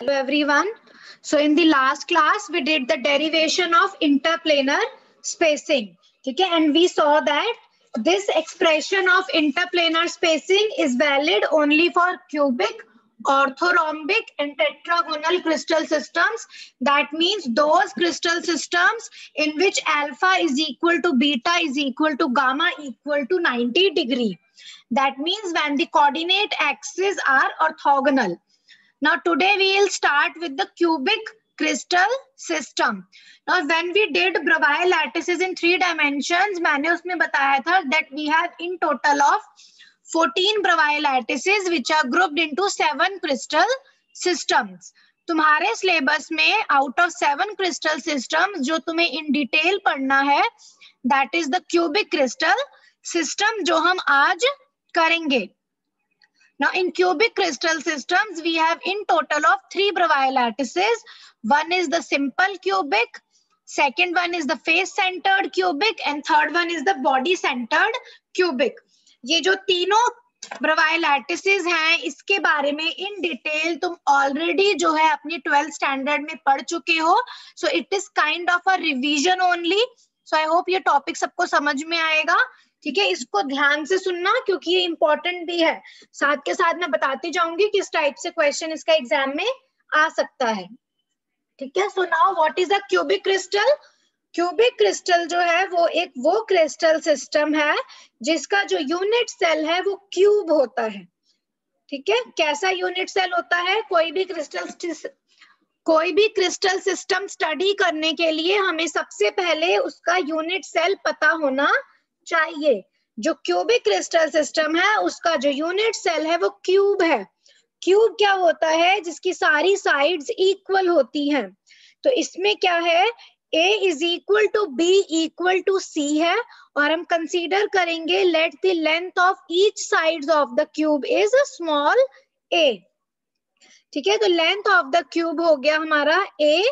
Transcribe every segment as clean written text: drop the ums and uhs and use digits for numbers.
Hello everyone. So in the last class we did the derivation of interplanar spacing. Okay, and we saw that this expression of interplanar spacing is valid only for cubic, orthorhombic and tetragonal crystal systems. That means those crystal systems in which alpha is equal to beta is equal to gamma equal to 90 degree. That means when the coordinate axes are orthogonal. Now today we will start with the cubic crystal system. Now when we did Bravais lattices in 3 dimensions, मैंने उसमें बताया था that we have in total of 14 Bravais lattices which are grouped into 7 crystal systems. तुम्हारे syllabus में out of 7 crystal systems जो तुम्हें in detail पढ़ना है, that is the cubic crystal system जो हम आज करेंगे. Now in cubic crystal systems, we have in total of 3 Bravais lattices. One is the simple cubic, second one is the face-centered cubic, and third one is the body-centered cubic. ये जो तीनों Bravais lattices हैं, इसके बारे में in detail तुम already जो है अपनी 12th standard में पढ़ चुके हो. So it is kind of a revision only. So I hope ये topic सबको समझ में आएगा. ठीक है, इसको ध्यान से सुनना क्योंकि ये इंपॉर्टेंट भी है. साथ के साथ मैं बताती जाऊंगी किस टाइप से क्वेश्चन इसका एग्जाम में आ सकता है. ठीक है, so now what is a cubic crystal? Cubic crystal जो है वो क्रिस्टल सिस्टम है जिसका जो यूनिट सेल है वो क्यूब होता है. ठीक है, कैसा यूनिट सेल होता है? कोई भी क्रिस्टल सिस्टम स्टडी करने के लिए हमें सबसे पहले उसका यूनिट सेल पता होना चाहिए. जो क्यूबिक क्रिस्टल सिस्टम है उसका जो यूनिट सेल है वो क्यूब है. क्यूब क्या होता है? जिसकी सारी साइड्स इक्वल होती हैं. तो इसमें क्या है? A is equal to B equal to C है और हम कंसीडर करेंगे let the length of each sides of the cube is small a. ठीक है, तो लेंथ ऑफ द क्यूब हो गया हमारा A.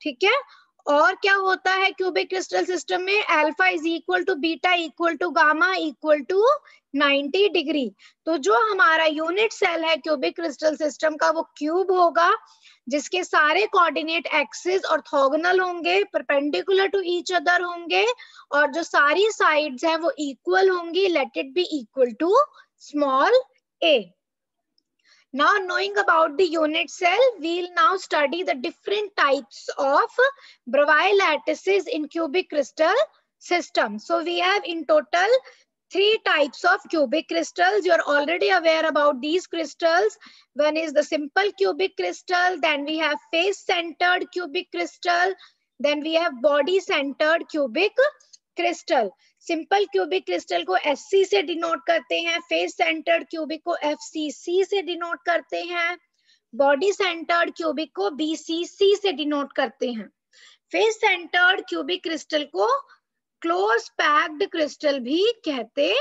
ठीक है, और क्या होता है क्यूबिक क्रिस्टल सिस्टम में? Alpha is equal to beta equal to gamma equal to 90 degree. तो जो हमारा यूनिट सेल है क्यूबिक क्रिस्टल सिस्टम का वो क्यूब होगा जिसके सारे कोऑर्डिनेट एक्सिस ऑर्थोगोनल होंगे, परपेंडिकुलर टू ईच अदर होंगे और जो सारी साइड्स है वो इक्वल होंगी. Let it be equal to small a. Now knowing about the unit cell, we'll now study the different types of Bravais lattices in cubic crystal system. So we have in total 3 types of cubic crystals. You're already aware about these crystals. One is the simple cubic crystal, then we have face-centered cubic crystal, then we have body-centered cubic crystal. Simple cubic crystal को SC से denote करते हैं, face centred cubic को FCC से denote करते हैं, body centred cubic को BCC से डिनोट करते हैं. फेस सेंटर्ड क्यूबिक क्रिस्टल को क्लोज पैक्ड क्रिस्टल भी कहते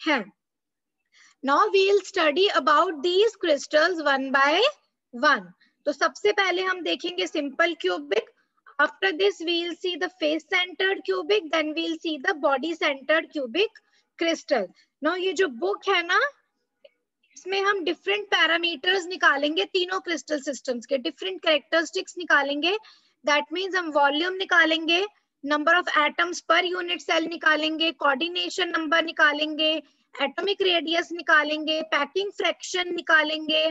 हैं. Now we will study about these crystals one by one. तो सबसे पहले हम देखेंगे simple cubic. After this, we will see the face-centered cubic. Then we will see the body-centered cubic crystal. Now, ये जो book है ना, इसमें हम different parameters निकालेंगे तीनों crystal systems के, different characteristics निकालेंगे. That means हम volume निकालेंगे, number of atoms per unit cell निकालेंगे, coordination number निकालेंगे, atomic radius निकालेंगे, packing fraction निकालेंगे,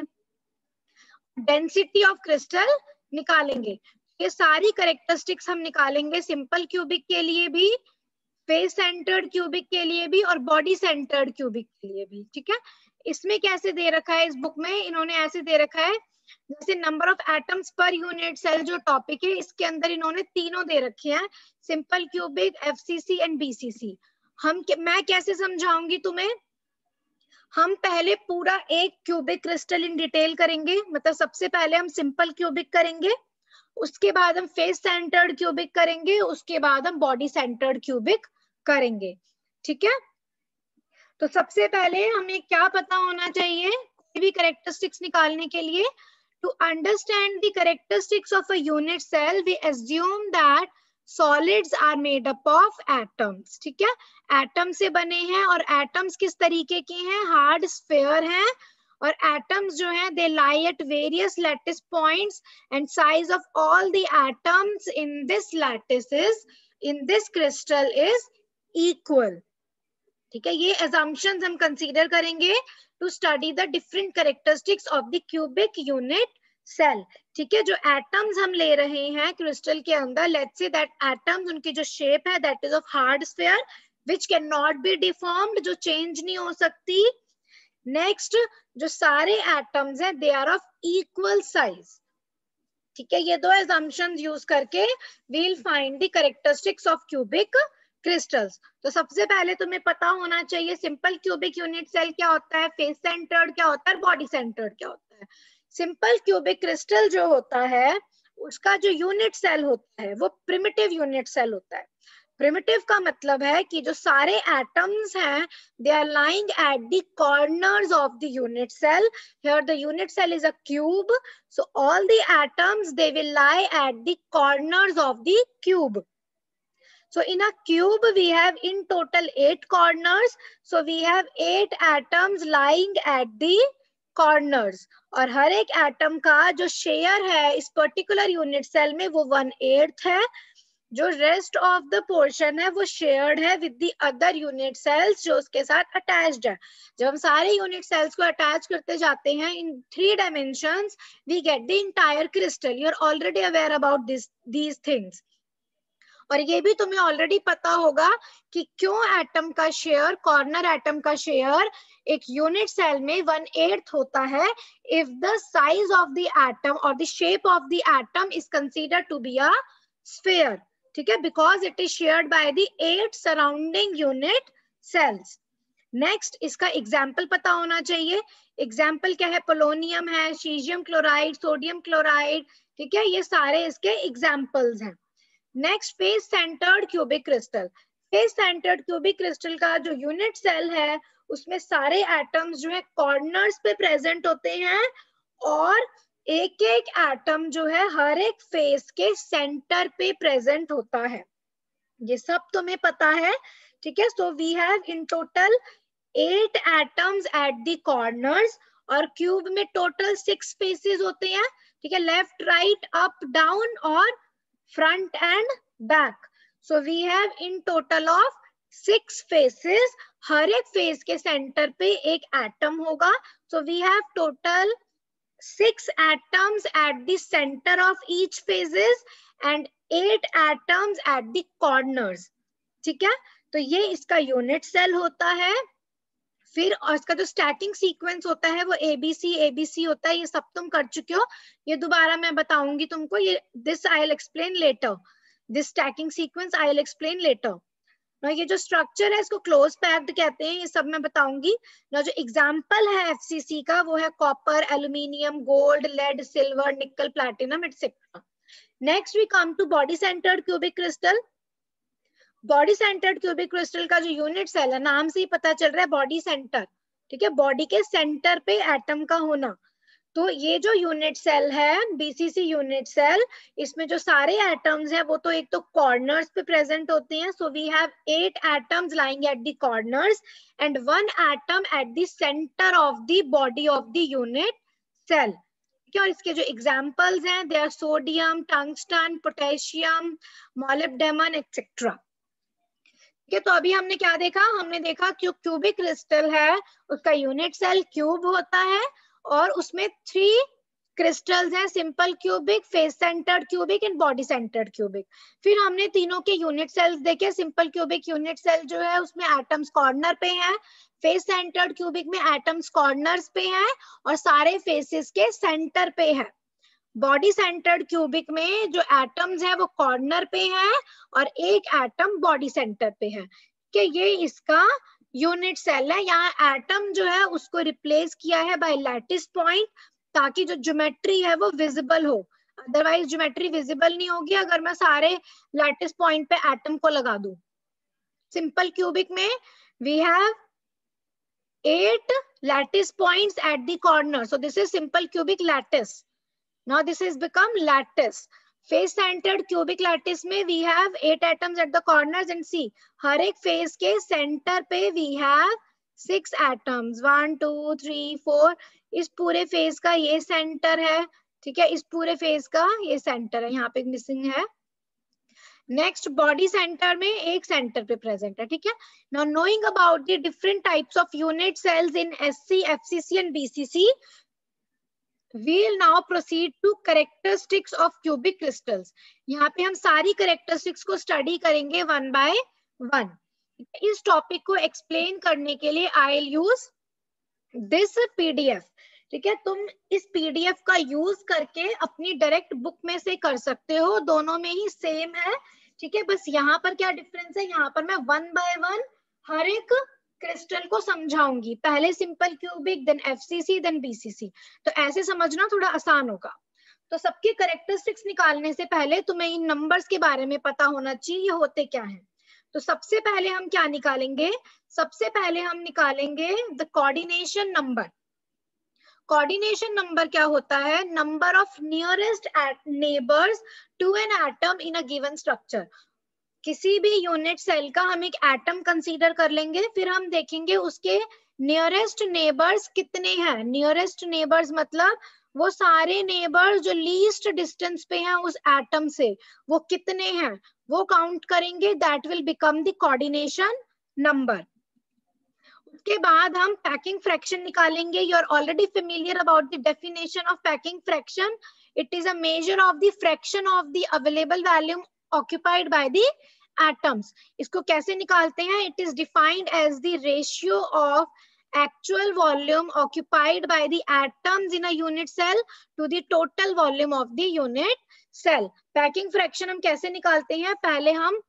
density of crystal निकालेंगे. ये सारी करेक्टरिस्टिक्स हम निकालेंगे सिंपल क्यूबिक के लिए भी, फेस सेंटर्ड क्यूबिक के लिए भी और बॉडी सेंटर्ड क्यूबिक के लिए भी. ठीक है, इसमें कैसे दे रखा है? इस बुक में इन्होंने ऐसे दे रखा है जैसे number of atoms per unit cell जो टॉपिक है इसके अंदर इन्होंने तीनों दे रखे हैं, simple cubic, FCC and BCC. मैं कैसे समझाऊंगी तुम्हें? हम पहले पूरा एक क्यूबिक क्रिस्टल इन डिटेल करेंगे. मतलब सबसे पहले हम सिंपल क्यूबिक करेंगे, उसके बाद हम फेस सेंटर्ड क्यूबिक करेंगे, उसके बाद हम बॉडी सेंटर्ड क्यूबिक करेंगे. ठीक है, तो सबसे पहले हमें क्या पता होना चाहिए कोई भी कैरेक्टरिस्टिक्स निकालने के लिए? To understand the characteristics of a unit cell we assume that solids are made up of atoms. ठीक है, एटम से बने हैं और एटम्स किस तरीके के हैं? हार्ड स्फीयर हैं और एटम्स जो हैं they lie at various lattice points and size of all the atoms in this lattices in this crystal is equal. ठीक है, ये assumptions हम कंसीडर करेंगे to study the different characteristics of the cubic unit cell. ठीक है, जो atoms हम ले रहे हैं क्रिस्टल के अंदर, लेट्स से दैट एटम्स, उनकी जो शेप है that is of hard sphere which can not be deformed, जो चेंज नहीं हो सकती। नेक्स्ट, जो सारे एटम्स हैं they are of equal size. ठीक है, ये दो assumptions यूज करके we'll find the characteristics of cubic crystals। तो सबसे पहले तुम्हें पता होना चाहिए सिंपल क्यूबिक यूनिट सेल क्या होता है, फेस सेंटर्ड क्या होता है, बॉडी सेंटर्ड क्या होता है। सिंपल क्यूबिक क्रिस्टल जो होता है उसका जो यूनिट सेल होता है वो प्रिमिटिव यूनिट सेल होता है। प्रिमिटिव का मतलब है कि जो सारे एटम्स हैं they are lying at the corners of the unit cell. Here the unit cell is a cube, so all the atoms they will lie at the corners of the cube. So in a cube we have in total 8 corners, so we have 8 atoms lying at the corners और हर एक atom का जो share है इस particular unit cell में वो 1/8 है। जो रेस्ट ऑफ द पोर्शन है वो शेयर्ड है with the other unit cells जो उसके साथ अटैच्ड है। जब हम सारे यूनिट सेल्स को अटैच करते जाते हैं in 3 dimensions we get the entire crystal. You are already aware about these things. और ये भी तुम्हें ऑलरेडी पता होगा कि क्यों एटम का शेयर, कॉर्नर एटम का शेयर एक यूनिट सेल में 1/8 होता है if the size of the atom और the shape of the atom is considered to be a sphere. ठीक है, because it is shared by the 8 surrounding unit cells. Next, इसका example पता होना चाहिए। एग्जाम्पल क्या है, पोलोनियम है, सीजियम क्लोराइड, सोडियम क्लोराइड। ठीक है, ये सारे इसके एग्जाम्पल्स हैं। Next, face centred cubic crystal. Face centred cubic crystal का जो यूनिट सेल है उसमें सारे एटम्स जो है कॉर्नर्स पे प्रेजेंट होते हैं और एक एक एटम जो है हर एक फेस के सेंटर पे प्रेजेंट होता है। ये सब तुम्हें पता है। ठीक है, so we have in total 8 atoms at the corners और क्यूब में टोटल 6 फेसेस होते हैं। ठीक है, लेफ्ट, राइट, अप, डाउन और front and back. So we have in total of 6 faces. हर एक फेस के सेंटर पे एक एटम होगा। So we have total 6 atoms at the center of each phases and 8 atoms at the corners। ठीक है, तो ये इसका यूनिट सेल होता है। फिर और इसका जो स्टैकिंग सीक्वेंस होता है वो एबीसी होता है। ये सब तुम कर चुके हो, ये दोबारा मैं बताऊंगी तुमको। ये this I will explain letter, this stacking sequence I will explain letter. ना ये जो स्ट्रक्चर है इसको क्लोज पैक्ड कहते हैं, ये सब मैं बताऊंगी ना। जो एग्जांपल है एफसीसी का वो है copper, aluminium, gold, lead, silver, nickel, platinum etcetera. Next we come to body centred cubic crystal. Body centred cubic crystal का जो यूनिट सेल है, नाम से ही पता चल रहा है बॉडी सेंटर। ठीक है, बॉडी के सेंटर पे एटम का होना। तो ये जो यूनिट सेल है बीसीसी यूनिट सेल, इसमें जो सारे एटम्स हैं वो तो एक तो कॉर्नर्स पे प्रेजेंट होते हैं। So we have 8 atoms lying at the corners and 1 atom at the centre of the body of the unit cell. और इसके जो एग्जांपल्स हैं they are sodium, tungsten, potassium, molybdenum etcetera. ठीक है, तो अभी हमने क्या देखा, हमने देखा क्यूबिक क्रिस्टल है उसका यूनिट सेल क्यूब होता है और उसमें 3 क्रिस्टल्स हैं, simple cubic, face centred cubic and body centred cubic. फिर हमने तीनों के यूनिट सेल्स देखे। सिंपल क्यूबिक यूनिट सेल जो है उसमें एटम्स कॉर्नर पे हैं, फेस सेंटर्ड क्यूबिक में एटम्स कॉर्नर्स पे हैं और सारे फेसेस के सेंटर पे है। बॉडी सेंटर्ड क्यूबिक में जो एटम्स है वो कॉर्नर पे हैं और एक एटम बॉडी सेंटर पे है। कि ये इसका यूनिट सेल है। यहाँ एटम जो है उसको रिप्लेस किया है बाय लैटिस पॉइंट ताकि जो ज्योमेट्री है वो विजिबल हो, अदरवाइज ज्योमेट्री विजिबल नहीं होगी अगर मैं सारे लैटिस पॉइंट पे एटम को लगा दूं। सिंपल क्यूबिक में we have 8 lattice points at the corner, so this is simple cubic lattice. Now this has become lattice. Face centered cubic lattice में we have 8 atoms at the corners and see हर एक face के center पे we have 6 atoms, 1 2 3 4, इस पूरे phase का ये centre है, ठीक है, इस पूरे फेज का ये सेंटर है, यहाँ पे मिसिंग है। नेक्स्ट बॉडी सेंटर में एक सेंटर पे प्रेजेंट है, ठीक है। Now knowing about the different types of unit cells in SC, FCC and BCC, we'll now proceed to characteristics of cubic crystals. यहाँ पे हम सारी characteristics को स्टडी करेंगे वन बाय वन। इस टॉपिक को एक्सप्लेन करने के लिए I'll use this PDF, ठीक है। तुम इस PDF का यूज करके अपनी डायरेक्ट बुक में से कर सकते हो, दोनों में ही सेम है, ठीक है। बस यहाँ पर क्या डिफरेंस है, यहाँ पर मैं वन बाय वन हर एक क्रिस्टल को समझाऊंगी, पहले simple cubic, then FCC, then BCC, तो ऐसे समझना थोड़ा आसान होगा। तो सबके कैरेक्टरिस्टिक्स निकालने से पहले तुम्हें इन नंबर्स के बारे में पता होना चाहिए, ये होते क्या हैं। तो सबसे पहले हम क्या निकालेंगे, सबसे पहले हम निकालेंगे the coordination number. Coordination number क्या होता है, number of nearest neighbours to an atom in a given structure. किसी भी यूनिट सेल का हम एक एटम कंसीडर कर लेंगे, फिर हम देखेंगे उसके नियरेस्ट नेबर्स कितने हैं। नियरेस्ट नेबर्स मतलब वो सारे नेबर्स जो लीस्ट डिस्टेंस पे हैं उस एटम से, वो कितने हैं वो काउंट करेंगे, that will become the coordination number. उसके बाद हम पैकिंग फ्रैक्शन निकालेंगे। You are already familiar about the definition of packing fraction. It is a measure of the fraction of the available volume occupied by the atoms. इसको कैसे निकालते हैं, it is defined as the ratio of actual volume occupied by the atoms in a unit cell to the total volume of the unit cell. Packing fraction हम कैसे निकालते हैं, पहले हम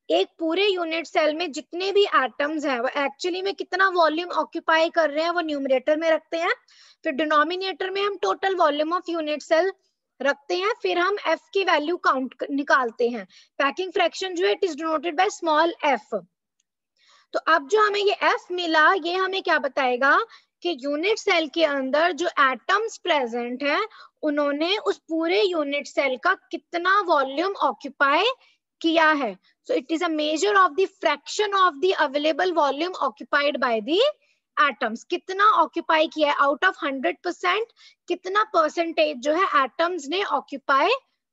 एक पूरे यूनिट सेल में जितने भी एटम्स हैं वो एक्चुअली में कितना वॉल्यूम ऑक्यूपाई कर रहे हैं वो न्यूमरेटर में रखते हैं, फिर डिनोमिनेटर में हम total volume of unit cell रखते हैं, फिर हम f की वैल्यू काउंट निकालते हैं। पैकिंग फ्रैक्शन जो है it is denoted by small f। तो अब जो हमें ये f मिला, ये हमें क्या बताएगा कि यूनिट सेल के अंदर जो एटम्स प्रेजेंट है उन्होंने उस पूरे यूनिट सेल का कितना वॉल्यूम ऑक्यूपाई किया है। सो it is a measure of the fraction of the available volume occupied by the atoms. कितना ऑक्यूपाई किया है, आउट ऑफ 100% कितना परसेंटेज जो है एटम्स ने ऑक्यूपाई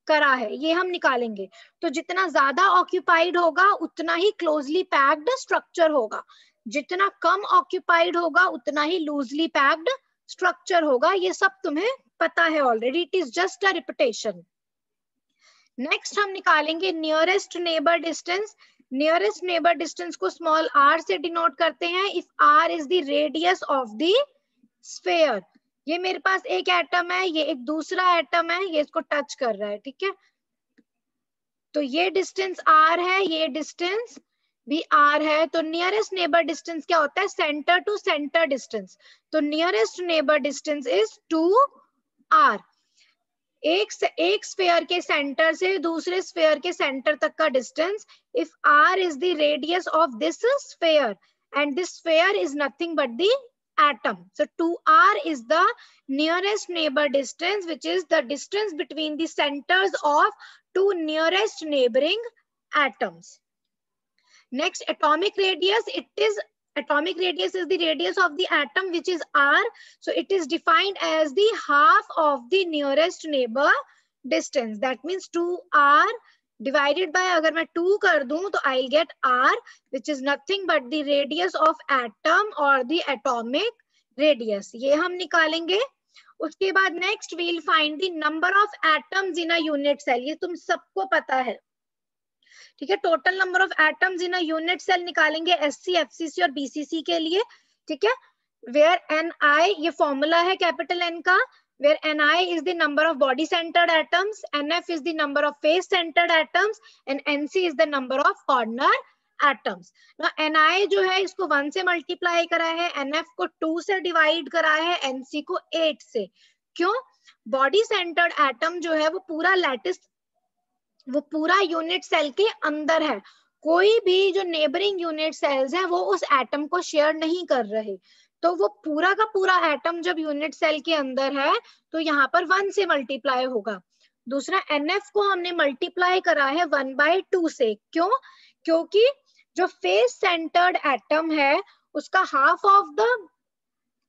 करा है, ये हम निकालेंगे। तो जितना ज्यादा ऑक्यूपाइड होगा उतना ही क्लोजली पैक्ड स्ट्रक्चर होगा, जितना कम ऑक्यूपाइड होगा उतना ही लूजली पैक्ड स्ट्रक्चर होगा। ये सब तुम्हें पता है already, it is just a repetition. Next हम निकालेंगे nearest neighbour distance. Nearest neighbour distance को स्मॉल r से डिनोट करते हैं if r is the radius of the sphere. ये मेरे पास एक एटम है, ये एक दूसरा एटम है, ये इसको टच कर रहा है, ठीक है। तो ये डिस्टेंस r है, ये डिस्टेंस भी r है। तो नियरेस्ट नेबर डिस्टेंस क्या होता है, सेंटर टू सेंटर डिस्टेंस। तो nearest neighbour distance is 2r। एक स्फीयर के सेंटर से दूसरे स्फीयर के सेंटर तक का distance, if r is the radius of this sphere and this sphere is nothing but the atom, so 2r is the nearest neighbor distance, which is the distance between the centers of two nearest neighboring atoms. Next, atomic radius. Atomic radius is the radius of the atom, which is r. So it is defined as the half of the nearest neighbor distance. That means 2r divided by, अगर मैं 2 कर दूं तो I'll get r, which is nothing but the radius of atom or the atomic radius. ये हम निकालेंगे। उसके बाद next we'll find the number of atoms in a unit cell. ये तुम सबको पता है, ठीक है। Total number of atoms in a unit cell निकालेंगे एससी, एफसीसी और बीसीसी के लिए, ठीक है। वेयर Ni, ये फॉर्मूला है कैपिटल N का, where Ni is the number of body centred atoms, Nf is the number of face centred atoms and Nc is the number of corner atoms. Ni जो है इसको 1 से multiply करा है, Nf को 2 से डिवाइड करा है, Nc को 8 से। क्यों, बॉडी सेंटर्ड एटम जो है वो पूरा लैटिस, वो पूरा यूनिट सेल के अंदर है, कोई भी जो नेबरिंग यूनिट सेल्स है वो उस एटम को शेयर नहीं कर रहे। तो वो पूरा का पूरा एटम जब यूनिट सेल के अंदर है तो यहाँ पर 1 से मल्टीप्लाई होगा। दूसरा Nf को हमने मल्टीप्लाई करा है 1/2 से। क्यों, क्योंकि जो फेस सेंटर्ड एटम है उसका हाफ ऑफ द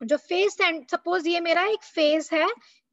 जो फेस, सपोज ये मेरा एक फेस है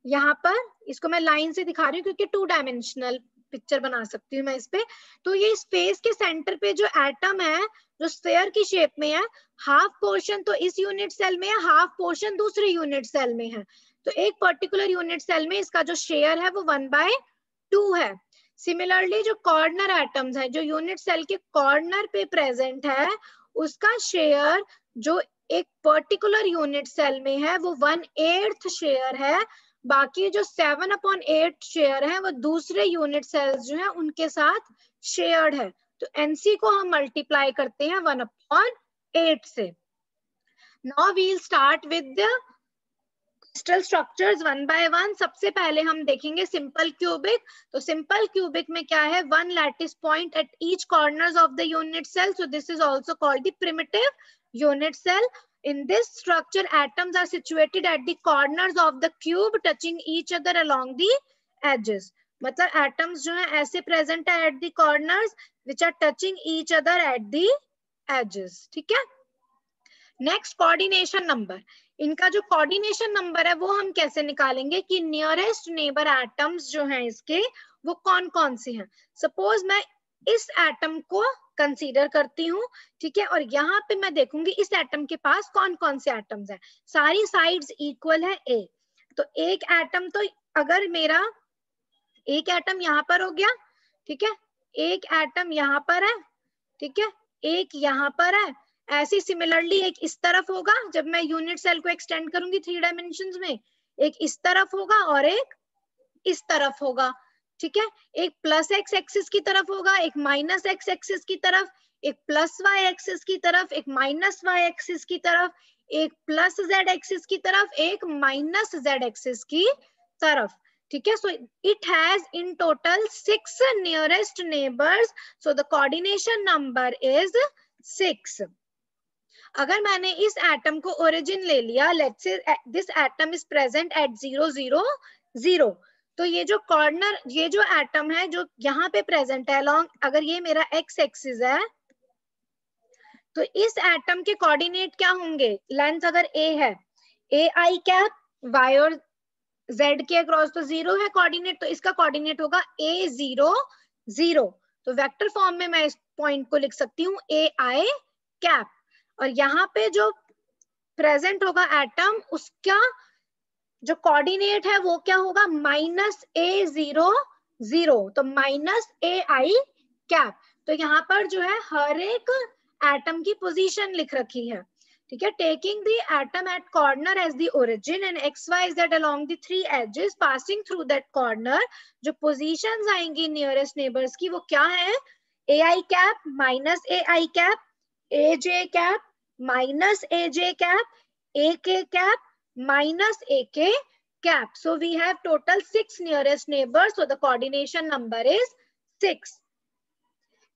यहाँ पर, इसको मैं लाइन से दिखा रही हूँ क्योंकि 2 डायमेंशनल पिक्चर बना सकती हूँ मैं इस पे। तो ये इस फेस के सेंटर पे जो एटम है जो स्फेयर की शेप में है, हाफ पोर्शन तो इस यूनिट सेल में है, हाफ पोर्शन दूसरे यूनिट सेल में है। तो एक पर्टिकुलर यूनिट सेल में इसका जो शेयर है वो 1/2 है। सिमिलरली जो कॉर्नर एटम्स है जो यूनिट सेल के कॉर्नर पे प्रेजेंट है, उसका शेयर जो एक पर्टिकुलर यूनिट सेल में है वो 1/8 शेयर है। बाकी जो 7/8 शेयर है वो दूसरे यूनिट सेल्स जो है उनके साथ शेयर्ड है। तो एनसी को हम मल्टीप्लाई करते हैं 1/8 से। Now we will start with the crystal structures one by one. सबसे पहले हम देखेंगे सिंपल क्यूबिक। तो सिंपल क्यूबिक में क्या है, 1 lattice point at each corners of the unit cell, so this is also called the primitive unit cell. In this structure, atoms are situated at the corners of the cube, touching each other along the edges. मतलब atoms जो है ऐसे present है at the corners, which are touching each other at the edges. ठीक है? Next, coordination number. इनका जो coordination number है वो हम कैसे निकालेंगे कि nearest neighbor atoms जो हैं इसके वो कौन कौन से हैं। Suppose मैं इस एटम को कंसीडर करती हूँ, ठीक है, और यहाँ पे मैं देखूंगी इस एटम के पास कौन कौन से एटम्स हैं। सारी साइड्स इक्वल है ए, तो एक एटम तो अगर मेरा एक एटम यहाँ पर हो गया, ठीक है, एक एटम यहाँ पर है, ठीक है, एक यहाँ पर है, ऐसी सिमिलरली एक इस तरफ होगा जब मैं यूनिट सेल को एक्सटेंड करूंगी 3 डायमेंशंस में, एक इस तरफ होगा और एक इस तरफ होगा, ठीक है, एक प्लस एक्स एक्सिस की तरफ होगा, एक माइनस एक्स एक्सिस की तरफ, एक प्लस वाई एक्सिस की तरफ, एक माइनस वाई एक्सिस की तरफ, एक प्लस जेड एक्सिस की तरफ, एक माइनस जेड एक्सिस की तरफ, ठीक है। So it has in total 6 nearest neighbours, so the coordination number is 6। अगर मैंने इस एटम को ओरिजिन ले लिया, let's say this atom is present at 0 0 0, तो ये जो कॉर्नर, ये जो एटम है जो यहाँ पे प्रेजेंट है अलोंग, अगर ये मेरा एक्स एक्सिस है तो इस एटम के कोऑर्डिनेट क्या होंगे, लेंथ अगर ए है, ए आई कैप, वाई और जेड के अक्रॉस तो 0 है कोऑर्डिनेट, तो इसका कोऑर्डिनेट होगा ए 0 0। तो वेक्टर फॉर्म में मैं इस पॉइंट को लिख सकती हूँ ए आई कैप, और यहाँ पे जो प्रेजेंट होगा एटम उसका जो कोऑर्डिनेट है वो क्या होगा, -A0 0, तो -AI कैप। तो यहाँ पर जो है हर एक एटम की पोजीशन लिख रखी है, ठीक है। Taking the atom at corner as the origin and x y z along the 3 axes passing through that corner, जो पोजीशंस आएंगी नियरेस्ट नेबर्स की वो क्या है, AI cap, -AI cap, AJ cap, -AJ cap, AK cap, -AK cap. So we have total 6 nearest neighbors, so the coordination number is 6.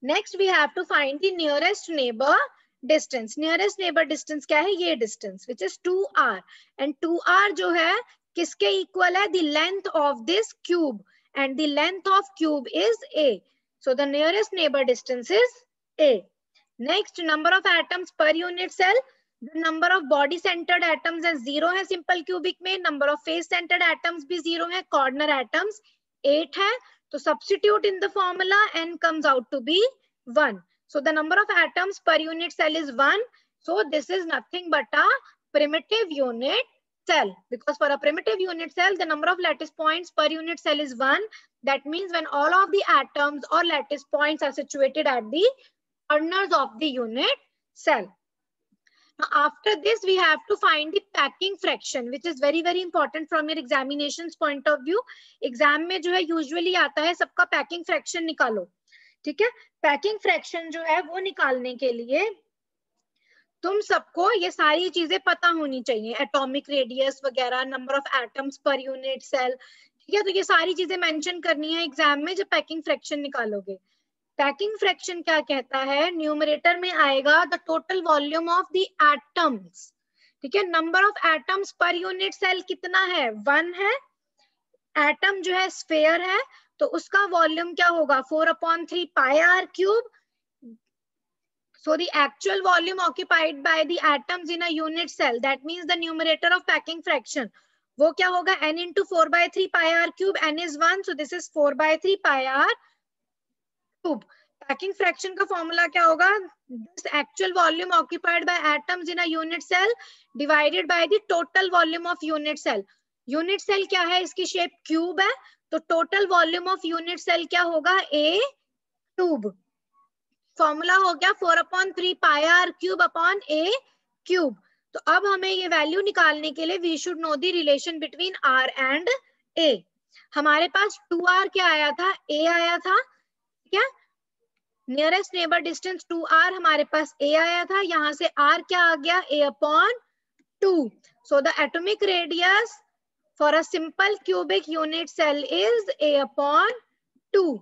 Next we have to find the nearest neighbor distance. Nearest neighbor distance क्या है, ये distance which is 2r, and 2r जो है किसके equal है, the length of this cube, and the length of cube is a, so the nearest neighbor distance is a. Next, number of atoms per unit cell. The number of body centered atoms है 0 है simple cubic में, number of face centred atoms भी 0 है, corner atoms 8 है, तो substitute in the formula n comes out to be 1. So the number of atoms per unit cell is 1. So this is nothing but a primitive unit cell, because for a primitive unit cell the number of lattice points per unit cell is 1. That means when all of the atoms or lattice points are situated at the corners of the unit cell. Now after this we have to find the packing fraction, which is very very important from your examinations point of view. Exam में जो है usually आता है सबका packing fraction निकालो, ठीक है। Packing fraction जो है वो निकालने के लिए तुम सबको ये सारी चीजें पता होनी चाहिए, एटॉमिक रेडियस वगैरह, number of atoms per unit cell, ठीक है। तो ये सारी चीजें मेंशन करनी है एग्जाम में जब पैकिंग फ्रैक्शन निकालोगे। पैकिंग फ्रैक्शन क्या कहता है, न्यूमरेटर में आएगा the total volume of the atoms, ठीक है। Number of atoms per unit cell कितना है, 1 है, एटम जो है स्फेयर है, तो उसका वॉल्यूम क्या होगा, 4/3 पाई r cube, So the actual volume occupied by the atoms in a unit cell, that means the numerator of packing fraction, वो क्या होगा, n into 4/3 pi r cube. N is 1, so this is 4/3 pi r cube. Packing fraction का formula क्या होगा, this actual volume occupied by atoms in a unit cell divided by the total volume of unit cell. Unit cell क्या है, इसकी shape cube है, तो total volume of unit cell क्या होगा, a cube. फॉर्मूला हो गया 4/3 pi r cube upon a cube. तो अब हमें ये वैल्यू निकालने के लिए we should know the relation between r and a. हमारे पास 2r क्या आया था, a आया था, क्या नियरेस्ट नेबर डिस्टेंस 2r, हमारे पास a आया था, यहाँ से r क्या आ गया, a upon 2. So the atomic radius for a simple cubic unit cell is a upon 2.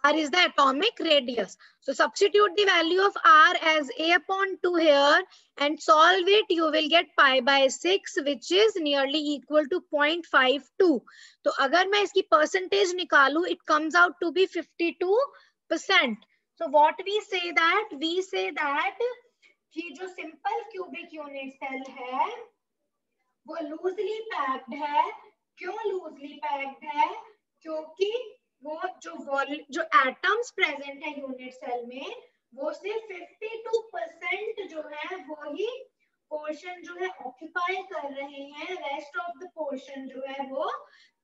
R is the atomic radius. So substitute the value of R as a upon 2 here and solve it. You will get pi by 6 which is nearly equal to 0.52. तो अगर मैं इसकी percentage निकालूं, it comes out to be 52%. So what we say that कि जो simple cubic unit cell है वो loosely packed है. क्यों loosely packed है, क्योंकि वो जो एटम्स प्रेजेंट है यूनिट सेल में वो सिर्फ 52% जो है वो ही पोर्शन जो है ऑक्यूपाई कर रहे हैं, रेस्ट ऑफ द पोर्शन जो है वो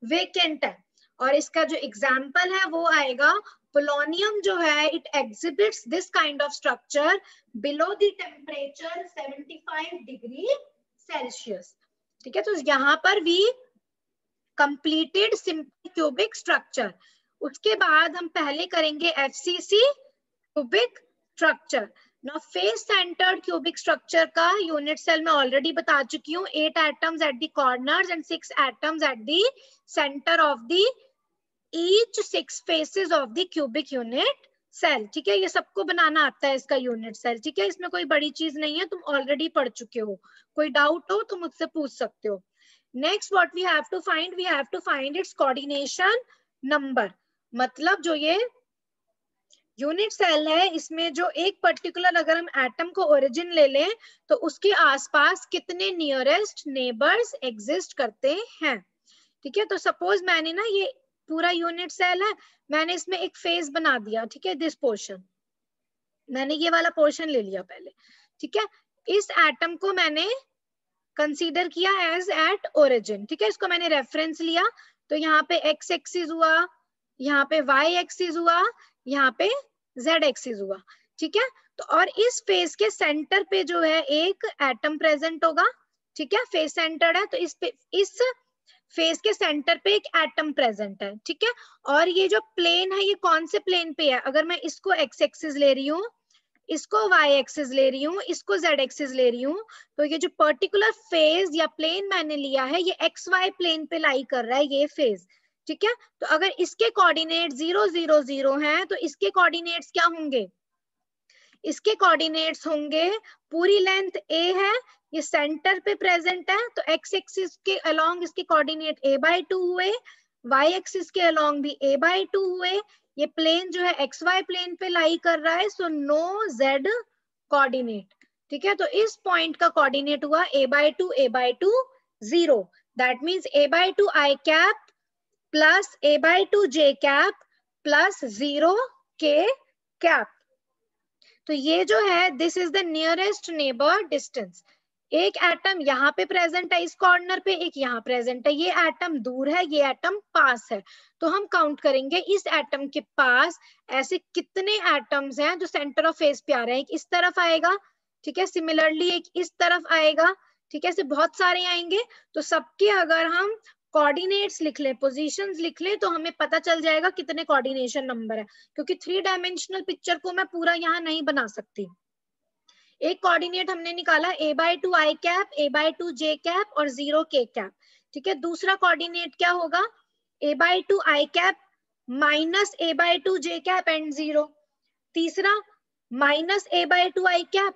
वेकेंट है. और इसका जो एग्जांपल है वो आएगा पोलोनियम जो है, it exhibits this kind of structure below the temperature 75 degree Celsius. ठीक है, तो यहाँ पर we completed simple cubic structure. उसके बाद हम पहले करेंगे FCC cubic structure. Now face centred cubic structure का यूनिट सेल में ऑलरेडी बता चुकी हूँ. 8 atoms at the corners and 6 atoms at the centre of the each 6 faces of the cubic unit cell. ठीक है, ये सबको बनाना आता है इसका यूनिट सेल. ठीक है, इसमें कोई बड़ी चीज नहीं है, तुम ऑलरेडी पढ़ चुके हो. कोई डाउट हो तो मुझसे पूछ सकते हो. Next what we have to find its coordination number. मतलब जो ये यूनिट सेल है इसमें जो एक पर्टिकुलर अगर हम एटम को ओरिजिन ले लें तो उसके आसपास कितने नियरेस्ट नेबर्स एग्जिस्ट करते हैं. ठीक है, तो सपोज मैंने ना ये पूरा यूनिट सेल है, मैंने इसमें एक फेस बना दिया. ठीक है, दिस पोर्शन मैंने ये वाला पोर्शन ले लिया पहले. ठीक है, इस एटम को मैंने कंसीडर किया एज एट ओरिजिन. ठीक है, इसको मैंने रेफरेंस लिया, तो यहाँ पे एक्स एक्सिस हुआ, यहाँ पे y एक्सिस हुआ, यहाँ पे z एक्सिस हुआ. ठीक है, तो और इस फेस के सेंटर पे जो है एक एटम प्रेजेंट होगा. ठीक है, फेस सेंटर्ड है तो इस फेस के सेंटर पे एक एटम प्रेजेंट है. ठीक है, और ये जो प्लेन है ये कौन से प्लेन पे है, अगर मैं इसको x एक्सिस ले रही हूँ, इसको y एक्सिस ले रही हूँ, इसको z एक्सिस ले रही हूँ, तो ये जो पर्टिकुलर फेज या प्लेन मैंने लिया है ये XY प्लेन पे लाई कर रहा है ये फेज. ठीक है, तो अगर इसके कोऑर्डिनेट 0 0 0 हैं तो इसके कोऑर्डिनेट्स क्या होंगे, इसके कोऑर्डिनेट्स होंगे पूरी लेंथ a है, ये सेंटर पे प्रेजेंट है तो x एक्सिस के अलोंग इसके कोऑर्डिनेट a/2 हुए, y एक्सिस के अलोंग भी a/2 हुए. ये प्लेन जो है XY प्लेन पे लाई कर रहा है, सो नो z कोऑर्डिनेट. ठीक है, तो इस पॉइंट का कोऑर्डिनेट हुआ a/2 0. That means a/2 i cap plus a/2 j cap plus 0 k cap. तो ये जो है this is the nearest neighbour distance. एक एटम यहाँ पे प्रेजेंट है इस कॉर्नर पे, एक यहाँ प्रेजेंट है, ये एटम दूर है, ये एटम पास है. तो हम काउंट करेंगे इस एटम के पास ऐसे कितने एटम्स हैं जो सेंटर ऑफ फेस पे आ रहे हैं. एक इस तरफ आएगा, ठीक है, सिमिलरली एक इस तरफ आएगा. ठीक है, ऐसे बहुत सारे आएंगे. तो सबके अगर हम कोऑर्डिनेट्स लिख लें, पोजीशंस लिख लें, तो हमें पता चल जाएगा कितने कोऑर्डिनेशन नंबर है, क्योंकि 3 डायमेंशनल पिक्चर को मैं पूरा यहाँ नहीं बना सकती. एक कोऑर्डिनेट हमने निकाला a/2 i cap, a/2 j cap और 0 k कैप. ठीक है, दूसरा कोऑर्डिनेट क्या होगा, a/2 i cap minus a/2 j cap and 0. तीसरा minus a/2 i cap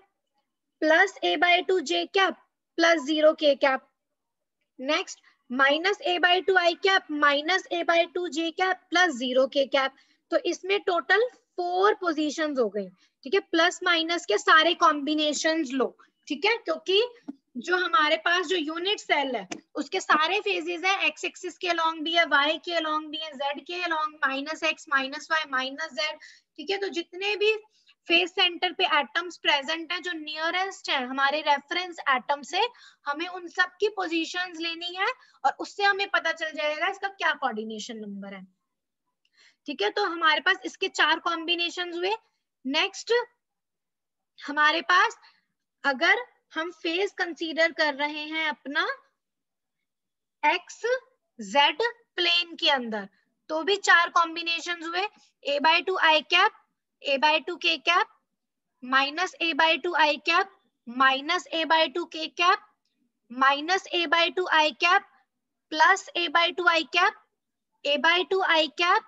plus a/2 j cap plus 0 k cap. Next minus a/2 i cap minus a/2 j cap plus 0 k cap. तो इसमें total 4 positions हो गई, ठीक है। Plus minus के सारे combinations लो, ठीक है, क्योंकि जो हमारे पास जो यूनिट सेल है उसके सारे फेजेस है, एक्स एक्सिस के अलोंग भी है, वाई के अलोंग भी है, जेड के along, minus x minus y minus z, ठीक है। तो जितने भी फेज सेंटर पे एटम्स प्रेजेंट है जो नियरेस्ट है हमारे रेफरेंस एटम से, हमें उन सब की पोजीशंस लेनी है और उससे हमें पता चल जाएगा इसका क्या कोऑर्डिनेशन नंबर है, ठीक है। तो हमारे पास इसके 4 कॉम्बिनेशंस हुए। नेक्स्ट हमारे पास अगर हम फेज कंसीडर कर रहे हैं अपना एक्स जेड प्लेन के अंदर, तो भी 4 कॉम्बिनेशंस हुए। a/2 i cap, a/2 k cap, minus a/2 i cap, minus a/2 k cap, minus a/2 i cap, plus a/2 i cap, a/2 i cap,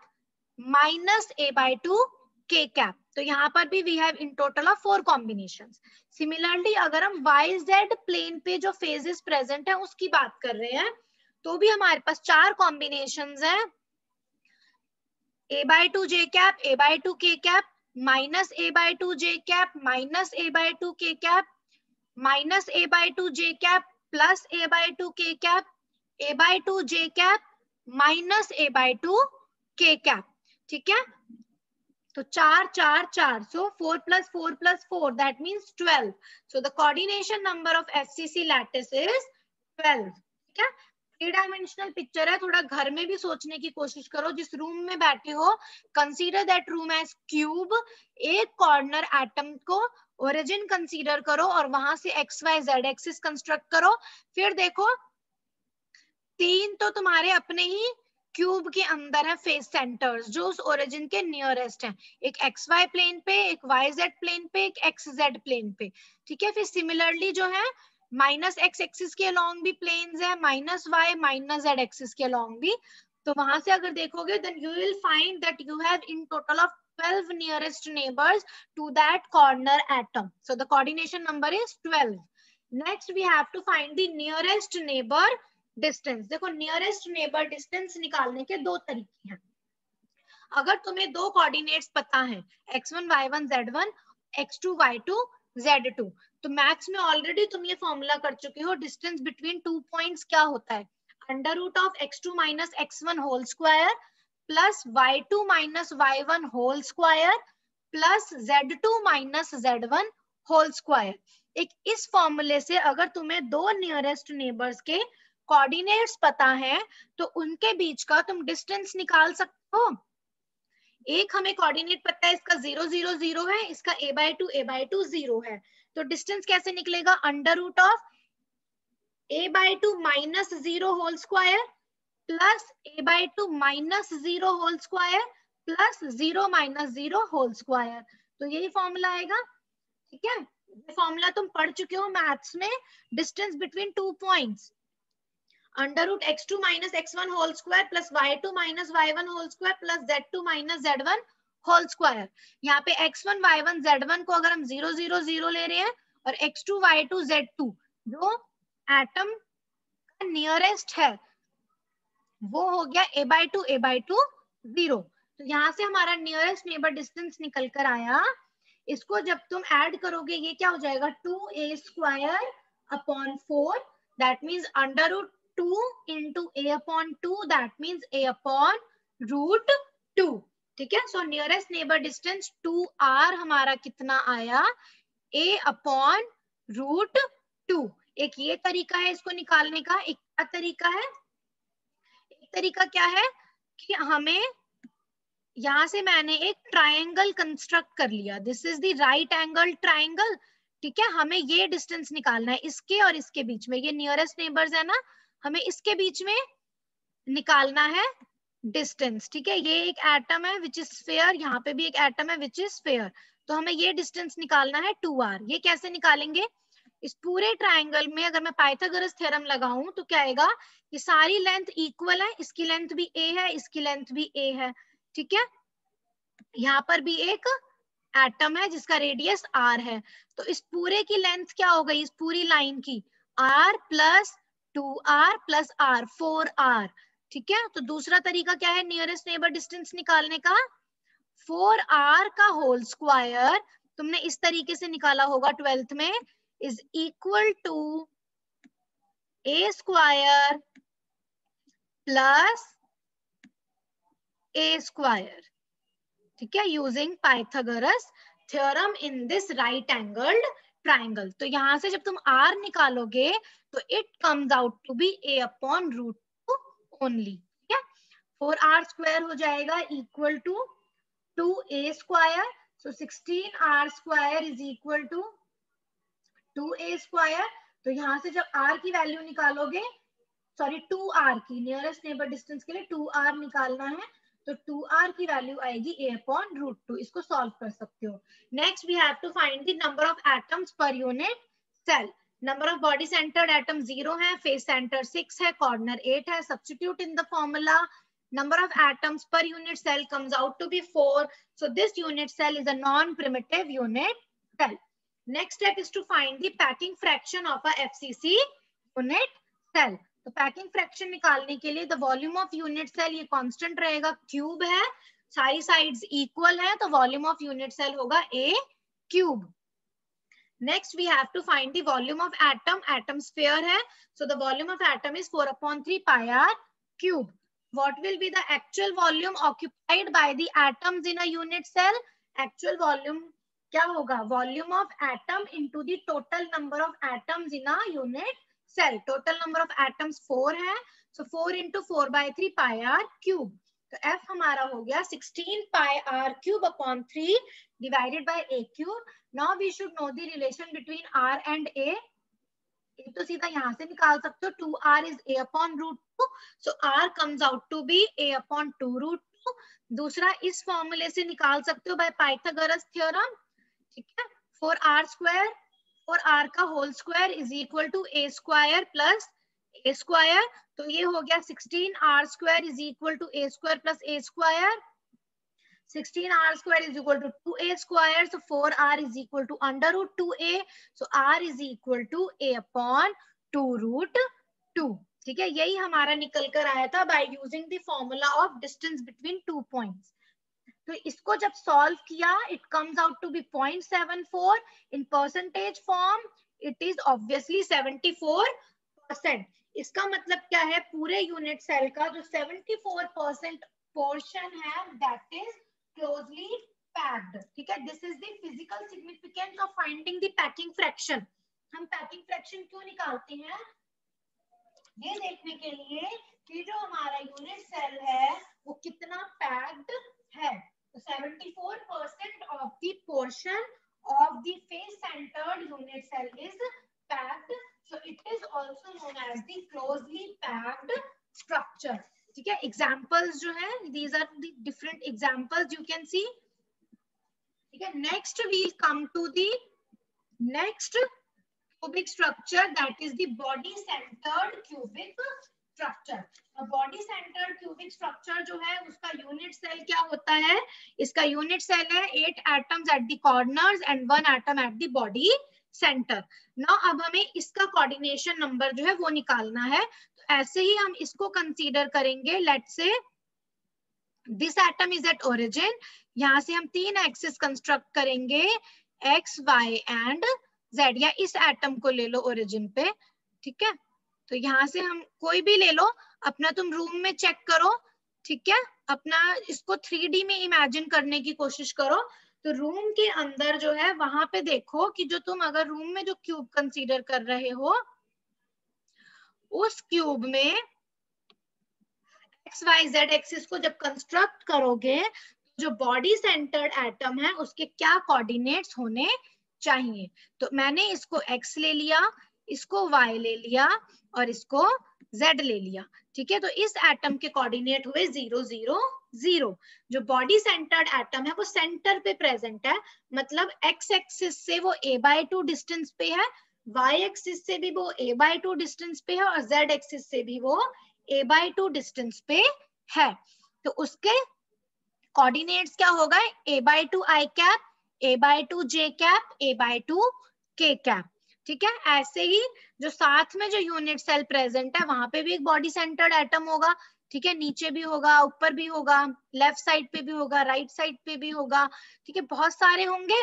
minus a/2 k cap. तो यहाँ पर भी we have in total of 4 combinations. Similarly अगर हम Y Z plane पे जो phases present है उसकी बात कर रहे हैं, तो भी हमारे पास 4 कॉम्बिनेशंस हैं। a/2 j cap, a/2 k cap, minus a/2 j cap, minus a/2 k cap, minus a/2 j cap, plus a/2 k cap, a/2 j cap, minus a/2 k cap, ठीक है। तो 4 4 4, so 4 plus 4 plus 4, that means 12. So the coordination number of FCC lattice is 12, ठीक है। 3 dimensional picture है, थोड़ा घर में भी सोचने की कोशिश करो। जिस रूम में बैठे हो, consider that room as cube. एक कॉर्नर एटम को ओरिजिन कंसीडर करो और वहां से x y z axis construct करो। फिर देखो 3 तो तुम्हारे अपने ही क्यूब के अंदर है फेस सेंटर्स जो उस ओरिजिन के नियरेस्ट हैं, एक एक्स वाई प्लेन पे, एक वाई जेड प्लेन पे, एक एक्स जेड प्लेन पे, ठीक है। फिर सिमिलरली जो है माइनस एक्स एक्सिस के अलोंग भी प्लेन्स है, minus y minus z axis के अलोंग भी। तो वहां से अगर देखोगे then you will find that you have in total of 12 nearest neighbors to that corner atom. So the coordination number is 12. Next we have to find the nearest neighbor distance. देखो nearest neighbour distance निकालने के 2 तरीके हैं। अगर तुम्हें 2 coordinates पता है x1 y1 z1, x2 y2 z2, तो मैथ्स में ऑलरेडी तुम ये फॉर्मूला कर चुके हो। डिस्टेंस बिटवीन 2 पॉइंट्स क्या होता है? Under root of x2 minus x1 whole square plus y2 minus y1 whole square plus z2 minus z1 whole square. एक इस फॉर्मूले से अगर तुम्हें 2 नियरेस्ट नेबर्स के कोऑर्डिनेट्स पता है तो उनके बीच का तुम डिस्टेंस निकाल सकते हो। एक हमें कोऑर्डिनेट पता है, इसका 0 0 0 है, इसका a/2 0 है। तो डिस्टेंस कैसे निकलेगा? Under root of a/2 minus 0 whole square plus a/2 minus 0 whole square plus 0 minus 0 whole square. तो यही फॉर्मूला आएगा, ठीक है। ये फॉर्मूला तुम पढ़ चुके हो मैथ्स में। Distance between 2 points under root x2 minus x1 whole square plus y2 minus y1 whole square plus z2 minus z1 whole square. यहाँ पे x1 y1 z1 को अगर हम 0 0 0 ले रहे हैं और x2 y2 z2 जो एटम का नियरेस्ट है वो हो गया a/2 0। तो यहाँ से हमारा नियरेस्ट नेबर डिस्टेंस निकल कर आया। इसको जब तुम ऐड करोगे ये क्या हो जाएगा? 2a square upon 4, that means under root 2 into a upon 2, that means a upon root 2, ठीक है। सो नियरेस्ट नेबर डिस्टेंस 2r हमारा कितना आया? a upon root 2। एक ये तरीका है इसको निकालने का। एक क्या तरीका है? एक तरीका क्या है कि हमें यहां से मैंने एक ट्रायंगल कंस्ट्रक्ट कर लिया, this is the right angle triangle, ठीक है। हमें ये डिस्टेंस निकालना है इसके और इसके बीच में, ये नियरेस्ट नेबर्स है ना, हमें इसके बीच में निकालना है डिस्टेंस, ठीक है। ये एक एटम है विच इज स्फीयर, यहाँ पे भी एक एटम है विच इज स्फीयर, तो हमें ये डिस्टेंस निकालना है 2r। ये कैसे निकालेंगे? इस पूरे ट्रायंगल में अगर मैं पाइथागोरस थ्योरम लगाऊं तो क्या आएगा? ये सारी लेंथ इक्वल है, इसकी लेंथ भी a है, इसकी लेंथ भी a है, ठीक है। यहाँ पर भी एक एटम है जिसका रेडियस r है, तो इस पूरे की लेंथ क्या हो गई? इस पूरी लाइन की r plus 2r plus r, 4r, ठीक है। तो दूसरा तरीका क्या है नियरेस्ट नेबर डिस्टेंस निकालने का? 4r का होल स्क्वायर तुमने इस तरीके से निकाला होगा 12th में, is equal to a square plus a square, ठीक है, using Pythagoras theorem in this right angled triangle. तो यहां से जब तुम r निकालोगे तो it comes out to be a upon root 2 only, ठीक है। 4r स्क्वायर हो जाएगा equal to 2a square, so 16r square is equal to 2a square. तो यहाँ से जब r की वैल्यू निकालोगे, सॉरी 2r की, नियरेस्ट नेबर डिस्टेंस के लिए 2r निकालना है, तो 2r की वैल्यू आएगी a अपॉन रूट 2। इसको सॉल्व कर सकते हो। Next we have to find the number of atoms per unit cell. Number of body centred atom 0 है, फेस सेंटर 6 है, कॉर्नर 8 है। Substitute in the formula, number of atoms per unit cell comes out to be 4. So this unit cell is a non-primitive unit cell. Next step is to find the packing fraction of a FCC unit cell. तो packing fraction निकालने के लिए the volume of unit cell ये constant रहेगा, cube है, सारी sides equal है, तो वॉल्यूम ऑफ यूनिट सेल होगा a cube. Next we have to find the volume of atom, atom sphere है, so the volume of atom is 4/3 pi r cube. What will be the actual volume occupied by the atoms in a unit cell? Actual volume क्या होगा? Volume of atom into the total number of atoms in a unit cell. Total number of atoms 4 है, so 4 into 4/3 pi r cube. तो F हमारा हो गया 16 pi r cube upon 3 divided by a cube. Now we should know the relation between r and a. तो सीधा यहाँ से निकाल सकते हो, 2r is a upon root 2, so r comes out to be a upon 2 root 2. दूसरा इस फॉर्मूले से निकाल सकते हो बाय पाइथागोरस थ्योरम, ठीक है। 4r स्क्वायर, 4r का whole square is equal to a square plus a square, तो ये हो गया 16r square is equal to a square plus a square. 16r square is equal to 2a square, so 4r is equal to under root 2a, so r is equal to a upon 2 root 2, ठीक है। यही हमारा निकल कर आया था by using the formula of distance between 2 points। तो इसको जब सॉल्व किया, it comes out to be 0.74, in percentage form it is obviously 74%। इसका मतलब क्या है, पूरे यूनिट सेल का जो 74% पोर्शन है that is closely packed, ठीक है। This is the physical significance of finding the packing fraction. हम पैकिंग फ्रैक्शन क्यों निकालते हैं, ये देखने के लिए कि जो हमारा यूनिट सेल है वो कितना पैक्ड है। तो 74% of the portion of the face centred unit cell is packed, so it is also known as the closely packed structure, ठीक है। एग्जांपल्स जो है, these are the different examples you can see, ठीक है। Next we'll come to the next cubic structure, that is the body centered cubic structure। Body centred cubic structure जो है उसका unit cell क्या होता है, इसका यूनिट सेल है 8 atoms at the corners and 1 atom at the body centre. Now अब हमें इसका कोऑर्डिनेशन नंबर जो है वो निकालना है, तो ऐसे ही हम इसको कंसीडर करेंगे। Let's say this atom is at origin, यहाँ से हम 3 एक्सिस कंस्ट्रक्ट करेंगे, x, y एंड z, या इस एटम को ले लो ओरिजिन पे, ठीक है। तो यहाँ से हम कोई भी ले लो, अपना तुम रूम में चेक करो, ठीक है। अपना इसको 3D में इमेजिन करने की कोशिश करो। तो रूम के अंदर जो है वहां पे देखो कि जो तुम अगर रूम में जो क्यूब कंसीडर कर रहे हो उस क्यूब में एक्स वाई जेड एक्सिस को जब कंस्ट्रक्ट करोगे, जो बॉडी सेंटर्ड एटम है उसके क्या कोऑर्डिनेट्स होने चाहिए। तो मैंने इसको x ले लिया, इसको y ले लिया और इसको z ले लिया, ठीक है। तो इस एटम के कोऑर्डिनेट हुए 0 0 0। जो बॉडी सेंटर्ड एटम है वो सेंटर पे प्रेजेंट है, मतलब x एक्सिस से वो a/2 डिस्टेंस पे है, y एक्सिस से भी वो a/2 डिस्टेंस पे है और z एक्सिस से भी वो a/2 डिस्टेंस पे है। तो उसके कोऑर्डिनेट्स क्या होगा, a/2 i cap, a/2 j cap, a/2 k cap. ठीक है, ऐसे ही जो साथ में जो यूनिट सेल प्रेजेंट है वहां पे भी एक बॉडी सेंटर्ड एटम होगा, ठीक है, नीचे भी होगा, ऊपर भी होगा, लेफ्ट साइड पे भी होगा, राइट साइड पे भी होगा, ठीक है, बहुत सारे होंगे।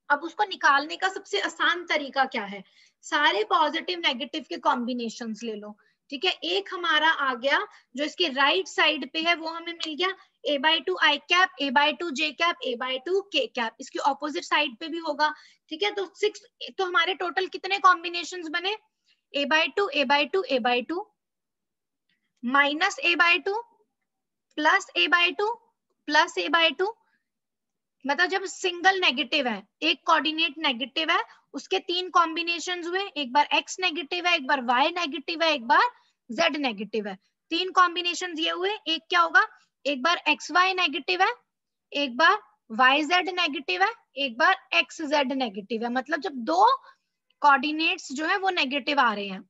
अब उसको निकालने का सबसे आसान तरीका क्या है, सारे पॉजिटिव नेगेटिव के कॉम्बिनेशंस ले लो, ठीक है। एक हमारा आ गया जो इसके राइट साइड पे है वो हमें मिल गया a/2 i cap, a/2 j cap, a/2 k cap, इसकी ऑपोजिट साइड पे भी होगा, ठीक है। तो 6, तो हमारे टोटल कितने कॉम्बिनेशंस बने, a/2 a/2 a/2 minus a/2 plus a/2 plus a/2, मतलब जब सिंगल नेगेटिव है, एक कोऑर्डिनेट नेगेटिव है, उसके 3 कॉम्बिनेशंस हुए, एक बार x नेगेटिव है, एक बार y नेगेटिव है, एक बार z नेगेटिव है, 3 कॉम्बिनेशंस ये हुए। एक क्या होगा, एक बार xy नेगेटिव है, एक बार yz नेगेटिव है, एक बार xz नेगेटिव है, मतलब जब दो कोऑर्डिनेट्स जो है वो नेगेटिव आ रहे हैं,